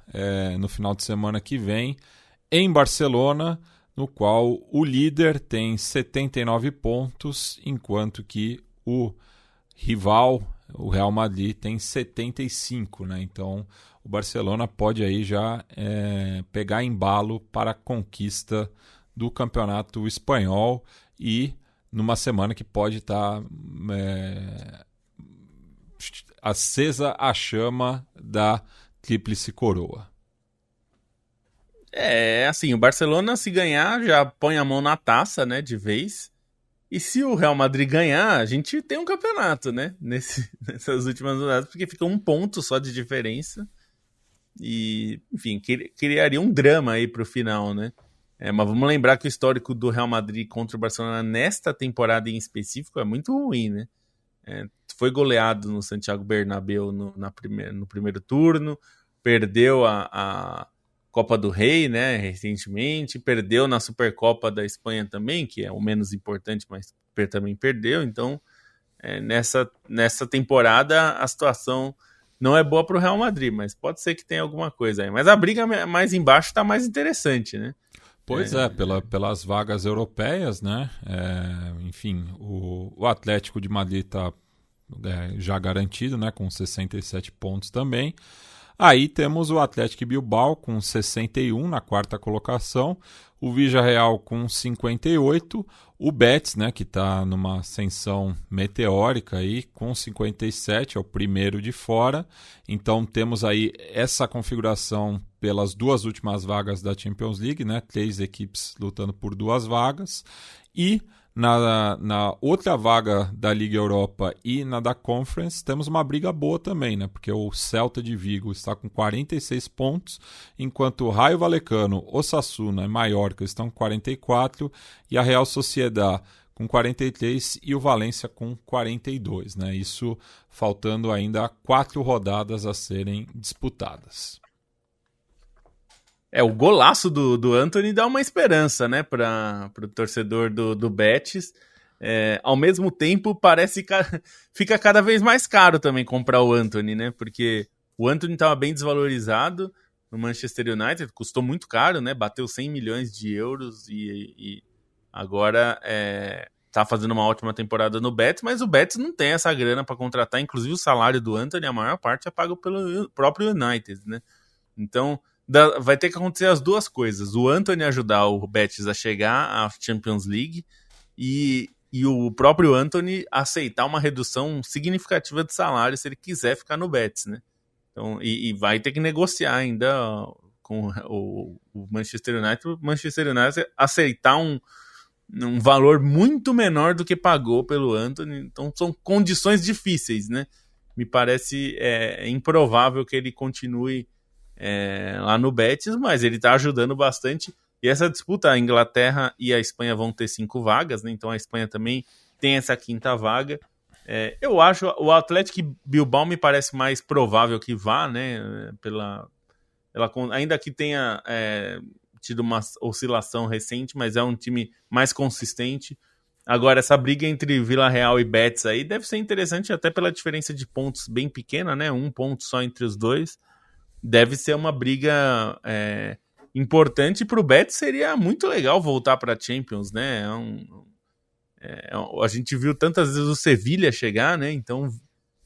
no final de semana que vem em Barcelona, no qual o líder tem 79 pontos, enquanto que o rival, o Real Madrid, tem 75, né? Então o Barcelona pode aí já pegar embalo para a conquista do campeonato espanhol e numa semana que pode estar acesa a chama da Tríplice Coroa. Assim, o Barcelona, se ganhar, já põe a mão na taça, né, de vez. E se o Real Madrid ganhar, a gente tem um campeonato, né, nessas últimas rodadas, porque fica um ponto só de diferença. E, enfim, criaria um drama aí pro final, né. Mas vamos lembrar que o histórico do Real Madrid contra o Barcelona nesta temporada em específico é muito ruim, né. Foi goleado no Santiago Bernabéu no primeiro turno, perdeu a Copa do Rei, né, recentemente, perdeu na Supercopa da Espanha também, que é o menos importante, mas também perdeu. Então, nessa temporada, a situação não é boa para o Real Madrid, mas pode ser que tenha alguma coisa aí. Mas a briga mais embaixo está mais interessante, né? Pois pelas vagas europeias, né? Enfim, o Atlético de Madrid está já garantido, né? Com 67 pontos também. Aí temos o Athletic Bilbao com 61 na quarta colocação, o Villarreal com 58, o Betis, né, que está numa ascensão meteórica aí, com 57, é o primeiro de fora. Então temos aí essa configuração pelas duas últimas vagas da Champions League, né, 3 equipes lutando por 2 vagas, e na outra vaga da Liga Europa e na da Conference temos uma briga boa também, né? Porque o Celta de Vigo está com 46 pontos, enquanto o Rayo Vallecano, Osasuna e Mallorca estão com 44 e a Real Sociedad com 43 e o Valência com 42, né? Isso faltando ainda 4 rodadas a serem disputadas. O golaço do Antony dá uma esperança, né, para o torcedor do Betis. Ao mesmo tempo, parece que fica cada vez mais caro também comprar o Antony, né, porque o Antony estava bem desvalorizado no Manchester United, custou muito caro, né, bateu 100 milhões de euros e agora está fazendo uma ótima temporada no Betis, mas o Betis não tem essa grana para contratar, inclusive o salário do Antony, a maior parte é pago pelo próprio United, né, então vai ter que acontecer as duas coisas. O Antony ajudar o Betis a chegar à Champions League e o próprio Antony aceitar uma redução significativa de salário se ele quiser ficar no Betis, né? Então, e vai ter que negociar ainda com o Manchester United. O Manchester United aceitar um valor muito menor do que pagou pelo Antony. Então são condições difíceis, né? Me parece improvável que ele continue lá no Betis, mas ele está ajudando bastante. E essa disputa, a Inglaterra e a Espanha vão ter 5 vagas, né? Então a Espanha também tem essa 5ª vaga. Eu acho o Athletic Bilbao me parece mais provável que vá, né? Ainda que tenha tido uma oscilação recente, mas é um time mais consistente. Agora, essa briga entre Villarreal e Betis aí deve ser interessante até pela diferença de pontos bem pequena, né? 1 ponto só entre os dois. Deve ser uma briga importante para o Betis. Seria muito legal voltar para a Champions, né? A gente viu tantas vezes o Sevilla chegar, né? Então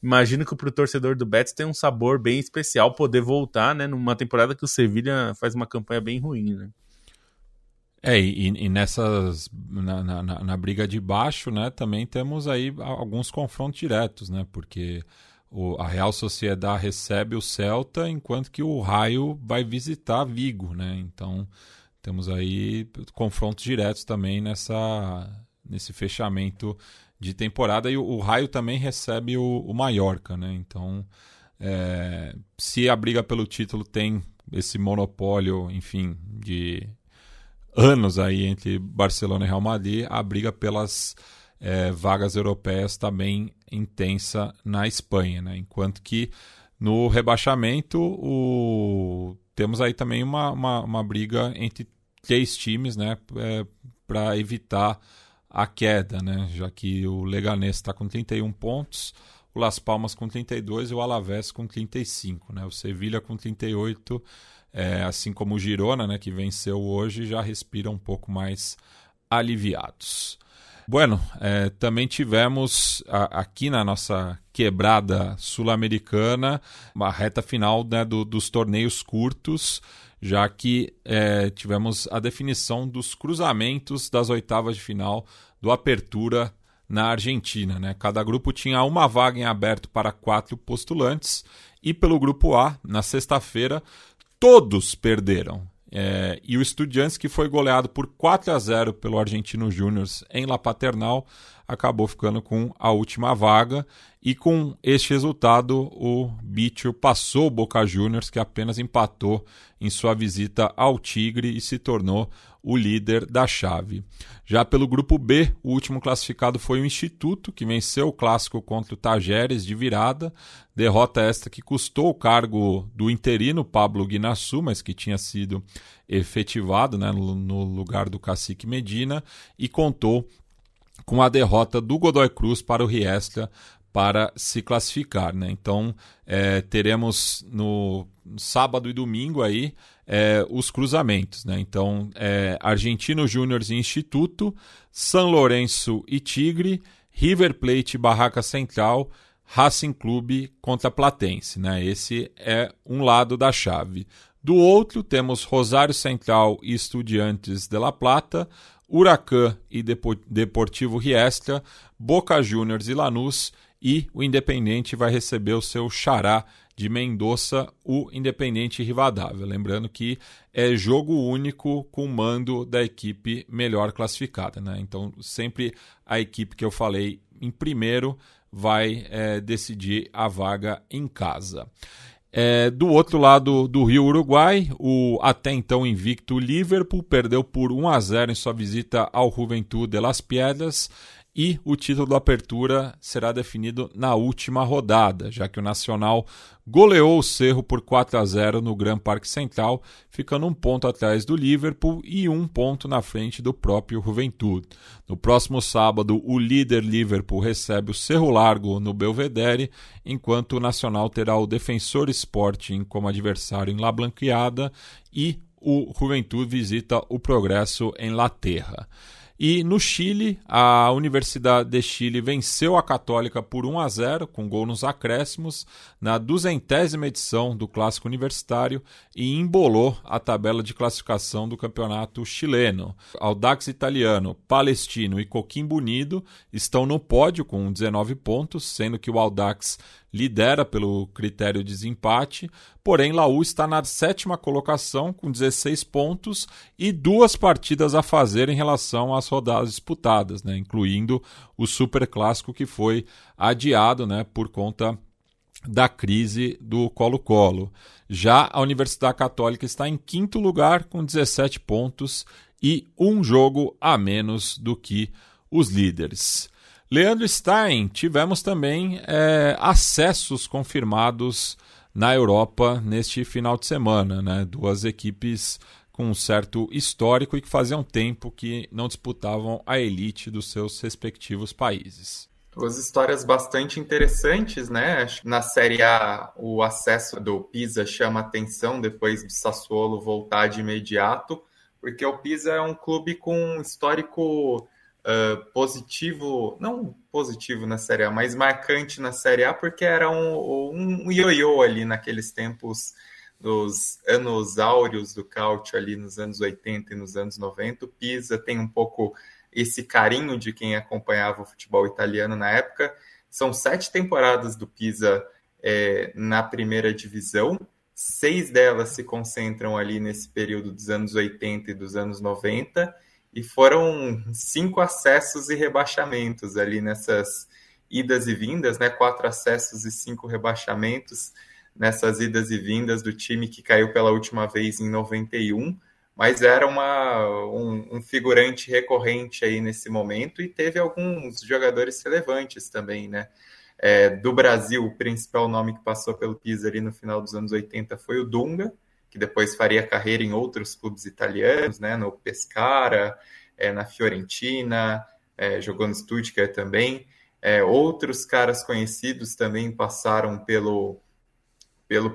imagino que para o torcedor do Betis tem um sabor bem especial poder voltar, né? Numa temporada que o Sevilla faz uma campanha bem ruim, né? E nessas na briga de baixo, né? Também temos aí alguns confrontos diretos, né? Porque a Real Sociedad recebe o Celta, enquanto que o Rayo vai visitar Vigo, né? Então temos aí confrontos diretos também nesse fechamento de temporada, e o Rayo também recebe o Mallorca, né? Então se a briga pelo título tem esse monopólio, enfim, de anos aí entre Barcelona e Real Madrid, a briga pelas vagas europeias está bem intensa na Espanha, né? Enquanto que no rebaixamento temos aí também uma briga entre 3 times, né? Para evitar a queda, né? Já que o Leganés está com 31 pontos, o Las Palmas com 32 e o Alavés com 35, né? O Sevilla com 38, assim como o Girona, né? Que venceu hoje, já respira um pouco mais aliviados. Bueno, também tivemos aqui na nossa quebrada sul-americana uma reta final, né, dos torneios curtos, já que tivemos a definição dos cruzamentos das oitavas de final do Apertura na Argentina, né? Cada grupo tinha uma vaga em aberto para 4 postulantes e pelo grupo A, na sexta-feira, todos perderam. E o Estudiantes, que foi goleado por 4-0 pelo Argentino Júnior em La Paternal, acabou ficando com a última vaga, e com este resultado o Bicho passou o Boca Juniors, que apenas empatou em sua visita ao Tigre e se tornou o líder da chave. Já pelo grupo B, o último classificado foi o Instituto, que venceu o clássico contra o Tajeres de virada, derrota esta que custou o cargo do interino Pablo Guinassu, mas que tinha sido efetivado, né, no lugar do Cacique Medina, e contou com a derrota do Godoy Cruz para o Riestra para se classificar, né? Então, teremos no sábado e domingo aí os cruzamentos, né? Então, Argentino Júniors e Instituto, São Lourenço e Tigre, River Plate e Barraca Central, Racing Clube contra Platense, né? Esse é um lado da chave. Do outro, temos Rosário Central e Estudiantes de La Plata, Huracan e Deportivo Riestra, Boca Juniors e Lanús, e o Independente vai receber o seu xará de Mendoza, o Independente Rivadavia. Lembrando que é jogo único com mando da equipe melhor classificada, né? Então, sempre a equipe que eu falei em primeiro vai decidir a vaga em casa. Do outro lado do Rio Uruguai, o até então invicto Liverpool perdeu por 1-0 em sua visita ao Juventud de Las Piedras, e o título da Apertura será definido na última rodada, já que o Nacional goleou o Cerro por 4-0 no Gran Parque Central, ficando 1 ponto atrás do Liverpool e 1 ponto na frente do próprio Juventud. No próximo sábado, o líder Liverpool recebe o Cerro Largo no Belvedere, enquanto o Nacional terá o Defensor Sporting como adversário em La Blanqueada e o Juventud visita o Progresso em La Terra. E no Chile, a Universidade de Chile venceu a Católica por 1-0, com gol nos acréscimos, na 200ª edição do Clássico Universitário e embolou a tabela de classificação do campeonato chileno. Audax Italiano, Palestino e Coquimbo Unido estão no pódio com 19 pontos, sendo que o Audax lidera pelo critério de desempate, porém Laú está na 7ª colocação com 16 pontos e 2 partidas a fazer em relação às rodadas disputadas, né, incluindo o Superclássico que foi adiado, né, por conta da crise do Colo-Colo. Já a Universidade Católica está em 5º lugar com 17 pontos e 1 jogo a menos do que os líderes. Leandro Stein, tivemos também acessos confirmados na Europa neste final de semana, né? 2 equipes com um certo histórico e que faziam tempo que não disputavam a elite dos seus respectivos países. 2 histórias bastante interessantes, né? Acho que na Série A o acesso do Pisa chama atenção depois do Sassuolo voltar de imediato, porque o Pisa é um clube com um histórico positivo, não positivo na Série A, mas marcante na Série A, porque era um ioiô ali naqueles tempos dos anos áureos do Calcio, ali nos anos 80 e nos anos 90. O Pisa tem um pouco esse carinho de quem acompanhava o futebol italiano na época. São 7 temporadas do Pisa na primeira divisão, 6 delas se concentram ali nesse período dos anos 80 e dos anos 90, e foram 5 acessos e rebaixamentos ali nessas idas e vindas, né? 4 acessos e 5 rebaixamentos nessas idas e vindas do time que caiu pela última vez em 91, mas era um figurante recorrente aí nesse momento, e teve alguns jogadores relevantes também, né? Do Brasil, o principal nome que passou pelo Pisa ali no final dos anos 80 foi o Dunga, que depois faria carreira em outros clubes italianos, né, no Pescara, na Fiorentina, jogou no Stuttgart também. Outros caras conhecidos também passaram pelo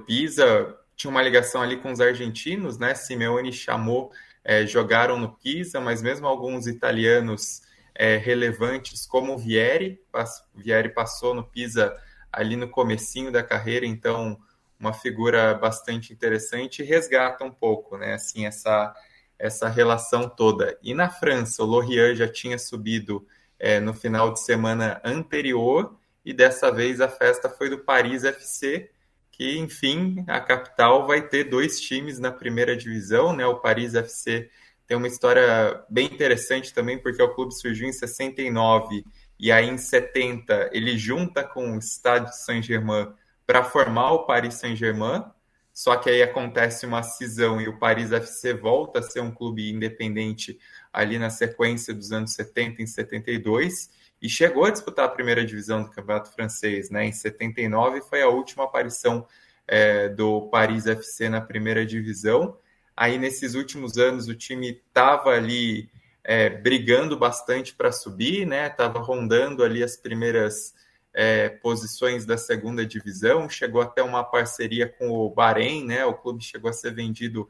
Pisa. Tinha uma ligação ali com os argentinos, né? Simeone e Chamou jogaram no Pisa, mas mesmo alguns italianos relevantes, como o Vieri passou no Pisa ali no comecinho da carreira, então uma figura bastante interessante, e resgata um pouco, né, assim, essa relação toda. E na França, o Lorient já tinha subido no final de semana anterior, e dessa vez a festa foi do Paris FC, que, enfim, a capital vai ter 2 times na primeira divisão, né? O Paris FC tem uma história bem interessante também, porque o clube surgiu em 69, e aí em 70 ele junta com o Stade Saint-Germain para formar o Paris Saint-Germain, só que aí acontece uma cisão e o Paris FC volta a ser um clube independente ali na sequência dos anos 70, em 72, e chegou a disputar a primeira divisão do campeonato francês, né? Em 79 foi a última aparição do Paris FC na primeira divisão. Aí nesses últimos anos o time estava ali brigando bastante para subir, né? Estava rondando ali as primeiras posições da segunda divisão, chegou até uma parceria com o Bahrein, né? O clube chegou a ser vendido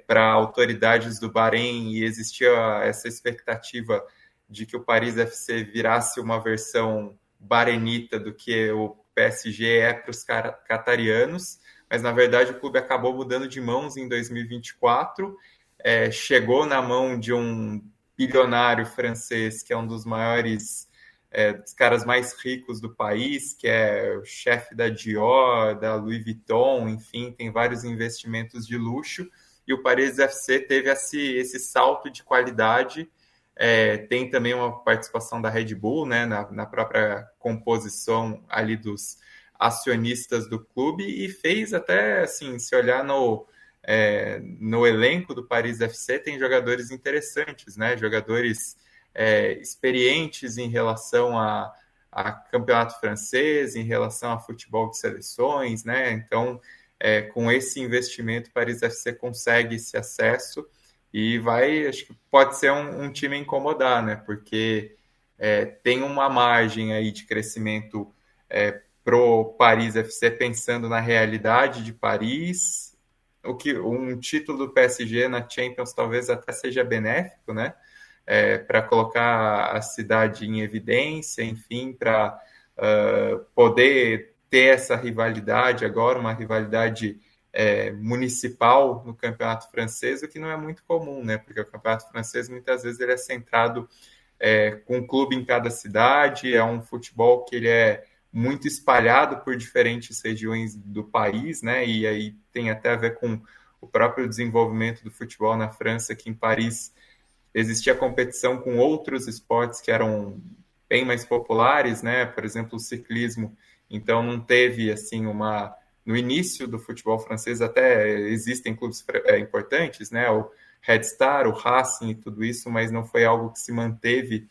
para autoridades do Bahrein e existia essa expectativa de que o Paris FC virasse uma versão bahrenita do que o PSG é para os catarianos, mas na verdade o clube acabou mudando de mãos em 2024, chegou na mão de um bilionário francês que é um dos maiores, dos caras mais ricos do país, que é o chefe da Dior, da Louis Vuitton, enfim, tem vários investimentos de luxo, e o Paris FC teve esse salto de qualidade. Tem também uma participação da Red Bull, né, na própria composição ali dos acionistas do clube, e fez até, assim, se olhar no elenco do Paris FC, tem jogadores interessantes, né, jogadores experientes em relação a campeonato francês, em relação a futebol de seleções, né, então com esse investimento o Paris FC consegue esse acesso e acho que pode ser um time a incomodar, né, porque tem uma margem aí de crescimento pro Paris FC pensando na realidade de Paris, um título do PSG na Champions talvez até seja benéfico, né? Para colocar a cidade em evidência, enfim, para poder ter essa rivalidade agora, uma rivalidade municipal no campeonato francês, o que não é muito comum, né? Porque o campeonato francês muitas vezes ele é centrado com um clube em cada cidade, é um futebol que ele é muito espalhado por diferentes regiões do país, né? E aí tem até a ver com o próprio desenvolvimento do futebol na França, que em Paris existia competição com outros esportes que eram bem mais populares, né? Por exemplo, o ciclismo. Então não teve assim no início do futebol francês até existem clubes importantes, né? O Red Star, o Racing e tudo isso, mas não foi algo que se manteve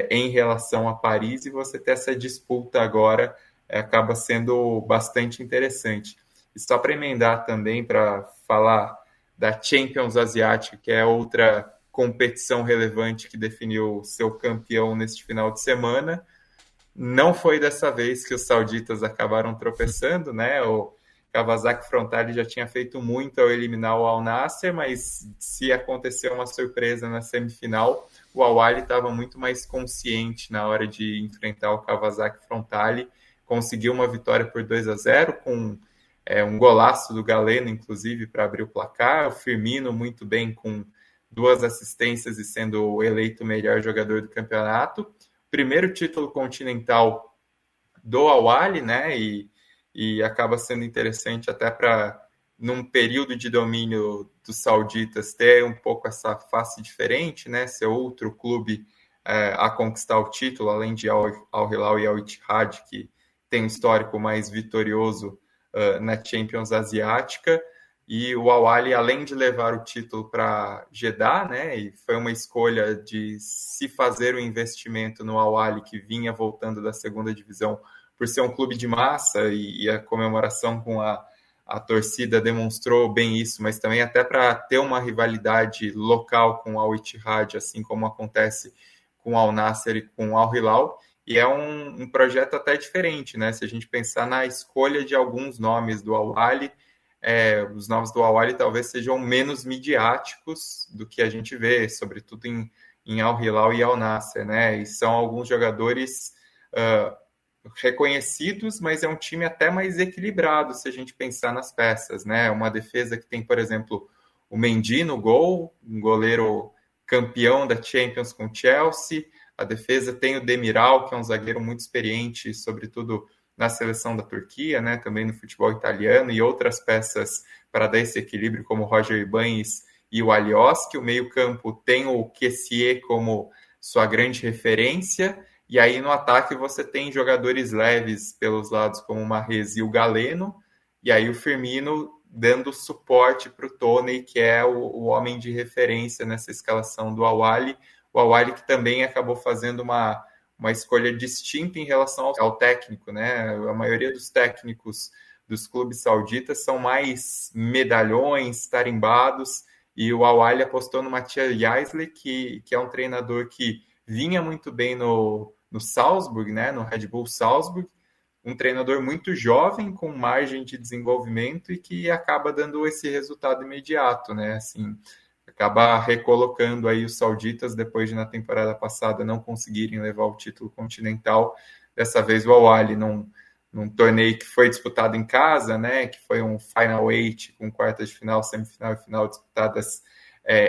em relação a Paris, e você ter essa disputa agora acaba sendo bastante interessante. E só para emendar também, para falar da Champions Asiática, que é outra competição relevante que definiu seu campeão neste final de semana, não foi dessa vez que os sauditas acabaram tropeçando, né? O Kawasaki Frontale já tinha feito muito ao eliminar o Al Nassr, mas se aconteceu uma surpresa na semifinal, o Al Ahly estava muito mais consciente na hora de enfrentar o Kawasaki Frontale, conseguiu uma vitória por 2-0 com um golaço do Galeno, inclusive, para abrir o placar, o Firmino muito bem com 2 assistências e sendo eleito o melhor jogador do campeonato. Primeiro título continental do Al Ahly, né, e acaba sendo interessante até para, num período de domínio dos sauditas, ter um pouco essa face diferente, né? Ser outro clube a conquistar o título, além de Al Hilal e Al Ittihad, que tem um histórico mais vitorioso na Champions Asiática. E o Al Ahly, além de levar o título para Jeddah, né? E foi uma escolha de se fazer um investimento no Al Ahly, que vinha voltando da segunda divisão, por ser um clube de massa, e a comemoração com a torcida demonstrou bem isso, mas também até para ter uma rivalidade local com o Al Ittihad, assim como acontece com o Al Nassr e com o Al Hilal, e é um projeto até diferente, né? Se a gente pensar na escolha de alguns nomes do Al Ahly, os nomes do Al Ahly talvez sejam menos midiáticos do que a gente vê, sobretudo em Al Hilal e Al Nassr, né? E são alguns jogadores reconhecidos, mas é um time até mais equilibrado se a gente pensar nas peças, né? Uma defesa que tem, por exemplo, o Mendy no gol, um goleiro campeão da Champions com o Chelsea. A defesa tem o Demiral, que é um zagueiro muito experiente, sobretudo na seleção da Turquia, né? Também no futebol italiano, e outras peças para dar esse equilíbrio, como o Roger Ibanez e o Alioski. O meio-campo tem o Kessié como sua grande referência. E aí no ataque você tem jogadores leves pelos lados como o Mahrez e o Galeno, e aí o Firmino dando suporte para o Toney, que é o homem de referência nessa escalação do Al Ahly. O Al Ahly que também acabou fazendo uma escolha distinta em relação ao técnico, né? A maioria dos técnicos dos clubes sauditas são mais medalhões, tarimbados, e o Al Ahly apostou no Matthias Jaisley, que é um treinador que vinha muito bem no no Salzburg, né, no Red Bull Salzburg, um treinador muito jovem, com margem de desenvolvimento e que acaba dando esse resultado imediato, né, assim, acaba recolocando aí os sauditas depois de na temporada passada não conseguirem levar o título continental, dessa vez o Al-Ahly num torneio que foi disputado em casa, né, que foi um Final Eight com quartas de final, semifinal e final disputadas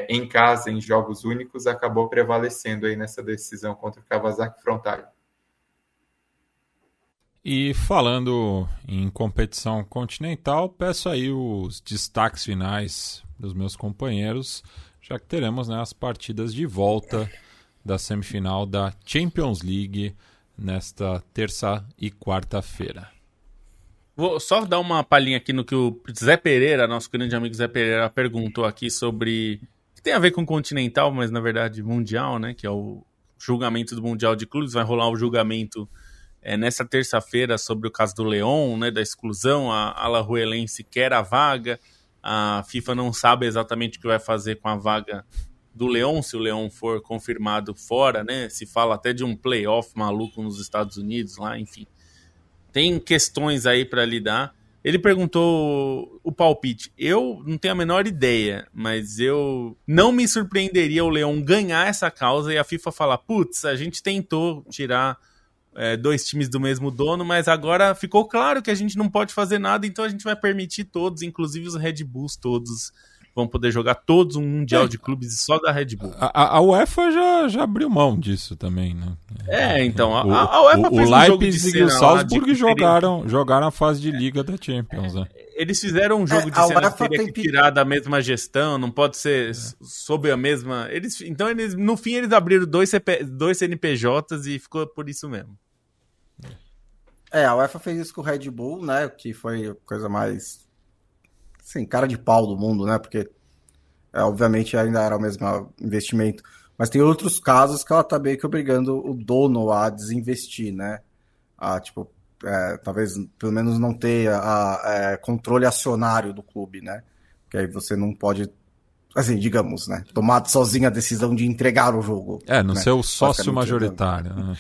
em casa, em jogos únicos, acabou prevalecendo aí nessa decisão contra o Kawasaki Frontale. E falando em competição continental, peço aí os destaques finais dos meus companheiros, já que teremos, né, as partidas de volta da semifinal da Champions League nesta terça e quarta-feira. Vou só dar uma palhinha aqui no que o Zé Pereira, nosso grande amigo Zé Pereira, perguntou aqui sobre... que tem a ver com continental, mas na verdade mundial, né? Que é o julgamento do Mundial de Clubes. Vai rolar o julgamento nessa terça-feira sobre o caso do Lyon, né? Da exclusão. A Alajuelense quer a vaga. A FIFA não sabe exatamente o que vai fazer com a vaga do Lyon, se o Lyon for confirmado fora, né? Se fala até de um playoff maluco nos Estados Unidos lá, enfim. Tem questões aí para lidar. Ele perguntou o palpite. Eu não tenho a menor ideia, mas eu não me surpreenderia o Lyon ganhar essa causa e a FIFA falar, putz, a gente tentou tirar 2 times do mesmo dono, mas agora ficou claro que a gente não pode fazer nada, então a gente vai permitir todos, inclusive os Red Bulls todos, vão poder jogar todos um Mundial de Clubes só da Red Bull. A UEFA já abriu mão disso também, né? Então, a UEFA fez um jogo de cena. O Leipzig e o Salzburg jogaram a fase de Liga da Champions, né? Eles fizeram um jogo de cena que teria que tirar da mesma gestão, não pode ser sob a mesma... Então, no fim, eles abriram 2 CNPJs e ficou por isso mesmo. A UEFA fez isso com o Red Bull, né? Que foi a coisa mais... Sim, cara de pau do mundo, né? Porque, obviamente, ainda era o mesmo investimento. Mas tem outros casos que ela tá meio que obrigando o dono a desinvestir, né? Talvez, pelo menos, não ter controle acionário do clube, né? Porque aí você não pode, assim, digamos, né? Tomar sozinho a decisão de entregar o jogo. Não né? ser o sócio majoritário. Né?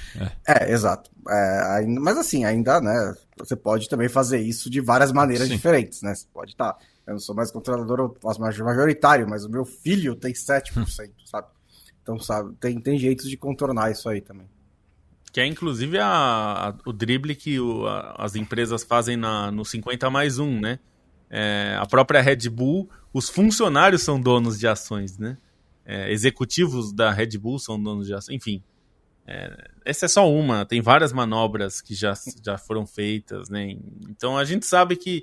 Exato. Mas, assim, ainda, né? Você pode também fazer isso de várias maneiras diferentes, né? Você pode estar... Eu não sou mais controlador, eu faço mais majoritário, mas o meu filho tem 7%, sabe? Então, sabe, tem jeitos de contornar isso aí também. Que é, inclusive, o drible que as empresas fazem no 50+1, né? A própria Red Bull, os funcionários são donos de ações, né? Executivos da Red Bull são donos de ações, enfim. Essa é só uma, tem várias manobras que já foram feitas, né? Então, a gente sabe que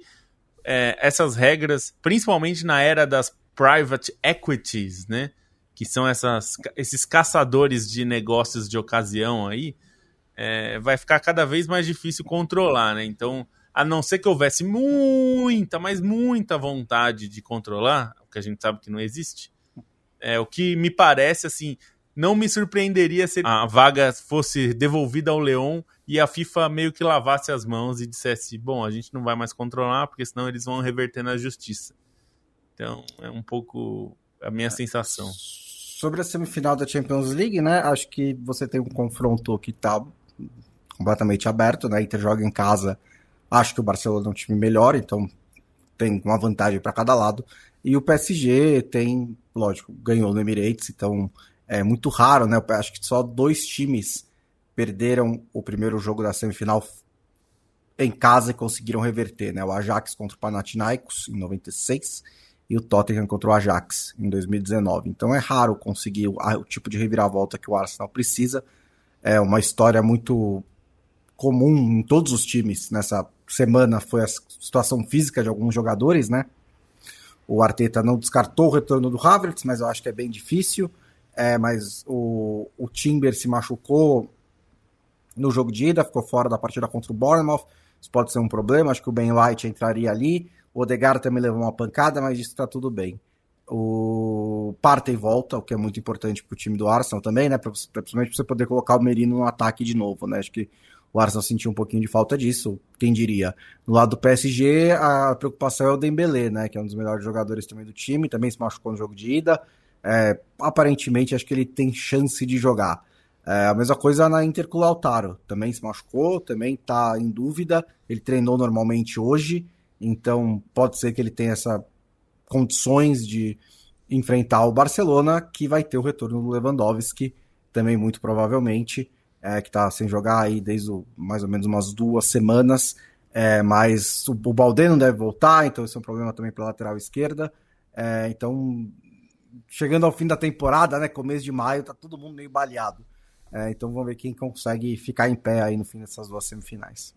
essas regras, principalmente na era das private equities, né, que são esses caçadores de negócios de ocasião aí, vai ficar cada vez mais difícil controlar, né? Então, a não ser que houvesse muita, mas muita vontade de controlar, o que a gente sabe que não existe, o que me parece, assim, não me surpreenderia se a vaga fosse devolvida ao Lyon e a FIFA meio que lavasse as mãos e dissesse, bom, a gente não vai mais controlar, porque senão eles vão reverter na justiça. Então, é um pouco a minha sensação. Sobre a semifinal da Champions League, né, acho que você tem um confronto que tá completamente aberto, né, Inter joga em casa, acho que o Barcelona é um time melhor, então tem uma vantagem para cada lado, e o PSG tem, lógico, ganhou no Emirates, então é muito raro, né, acho que só 2 times perderam o primeiro jogo da semifinal em casa e conseguiram reverter, né? O Ajax contra o Panathinaikos em 96 e o Tottenham contra o Ajax em 2019. Então é raro conseguir o tipo de reviravolta que o Arsenal precisa. É uma história muito comum em todos os times. Nessa semana foi a situação física de alguns jogadores, né? O Arteta não descartou o retorno do Havertz, mas eu acho que é bem difícil. Mas o Timber se machucou no jogo de ida, ficou fora da partida contra o Bournemouth. Isso pode ser um problema, acho que o Ben White entraria ali. O Odegaard também levou uma pancada, mas isso está tudo bem. O Partey volta, o que é muito importante para o time do Arsenal também, né? Principalmente para você poder colocar o Merino no ataque de novo, né? Acho que o Arsenal sentiu um pouquinho de falta disso, quem diria. No lado do PSG, a preocupação é o Dembélé, né? Que é um dos melhores jogadores também do time, também se machucou no jogo de ida. Aparentemente, acho que ele tem chance de jogar. A mesma coisa na Inter com o Lautaro, também se machucou, também está em dúvida, ele treinou normalmente hoje, então pode ser que ele tenha essas condições de enfrentar o Barcelona, que vai ter o retorno do Lewandowski, também muito provavelmente, que está sem jogar aí desde mais ou menos umas 2 semanas, mas o Baldé não deve voltar, então esse é um problema também para a lateral esquerda. Então, chegando ao fim da temporada, né, começo de maio, tá todo mundo meio baleado. Então vamos ver quem consegue ficar em pé aí no fim dessas 2 semifinais.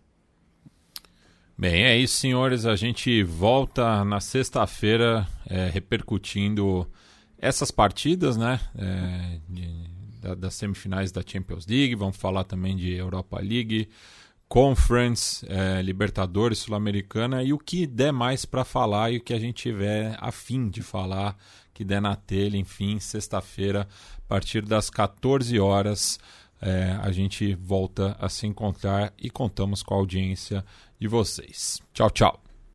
Bem, é isso, senhores. A gente volta na sexta-feira repercutindo essas partidas, né, das semifinais da Champions League. Vamos falar também de Europa League, Conference, Libertadores, Sul-Americana e o que der mais para falar e o que a gente tiver a fim de falar, que der na telha, enfim, sexta-feira, a partir das 14 horas, a gente volta a se encontrar e contamos com a audiência de vocês. Tchau, tchau.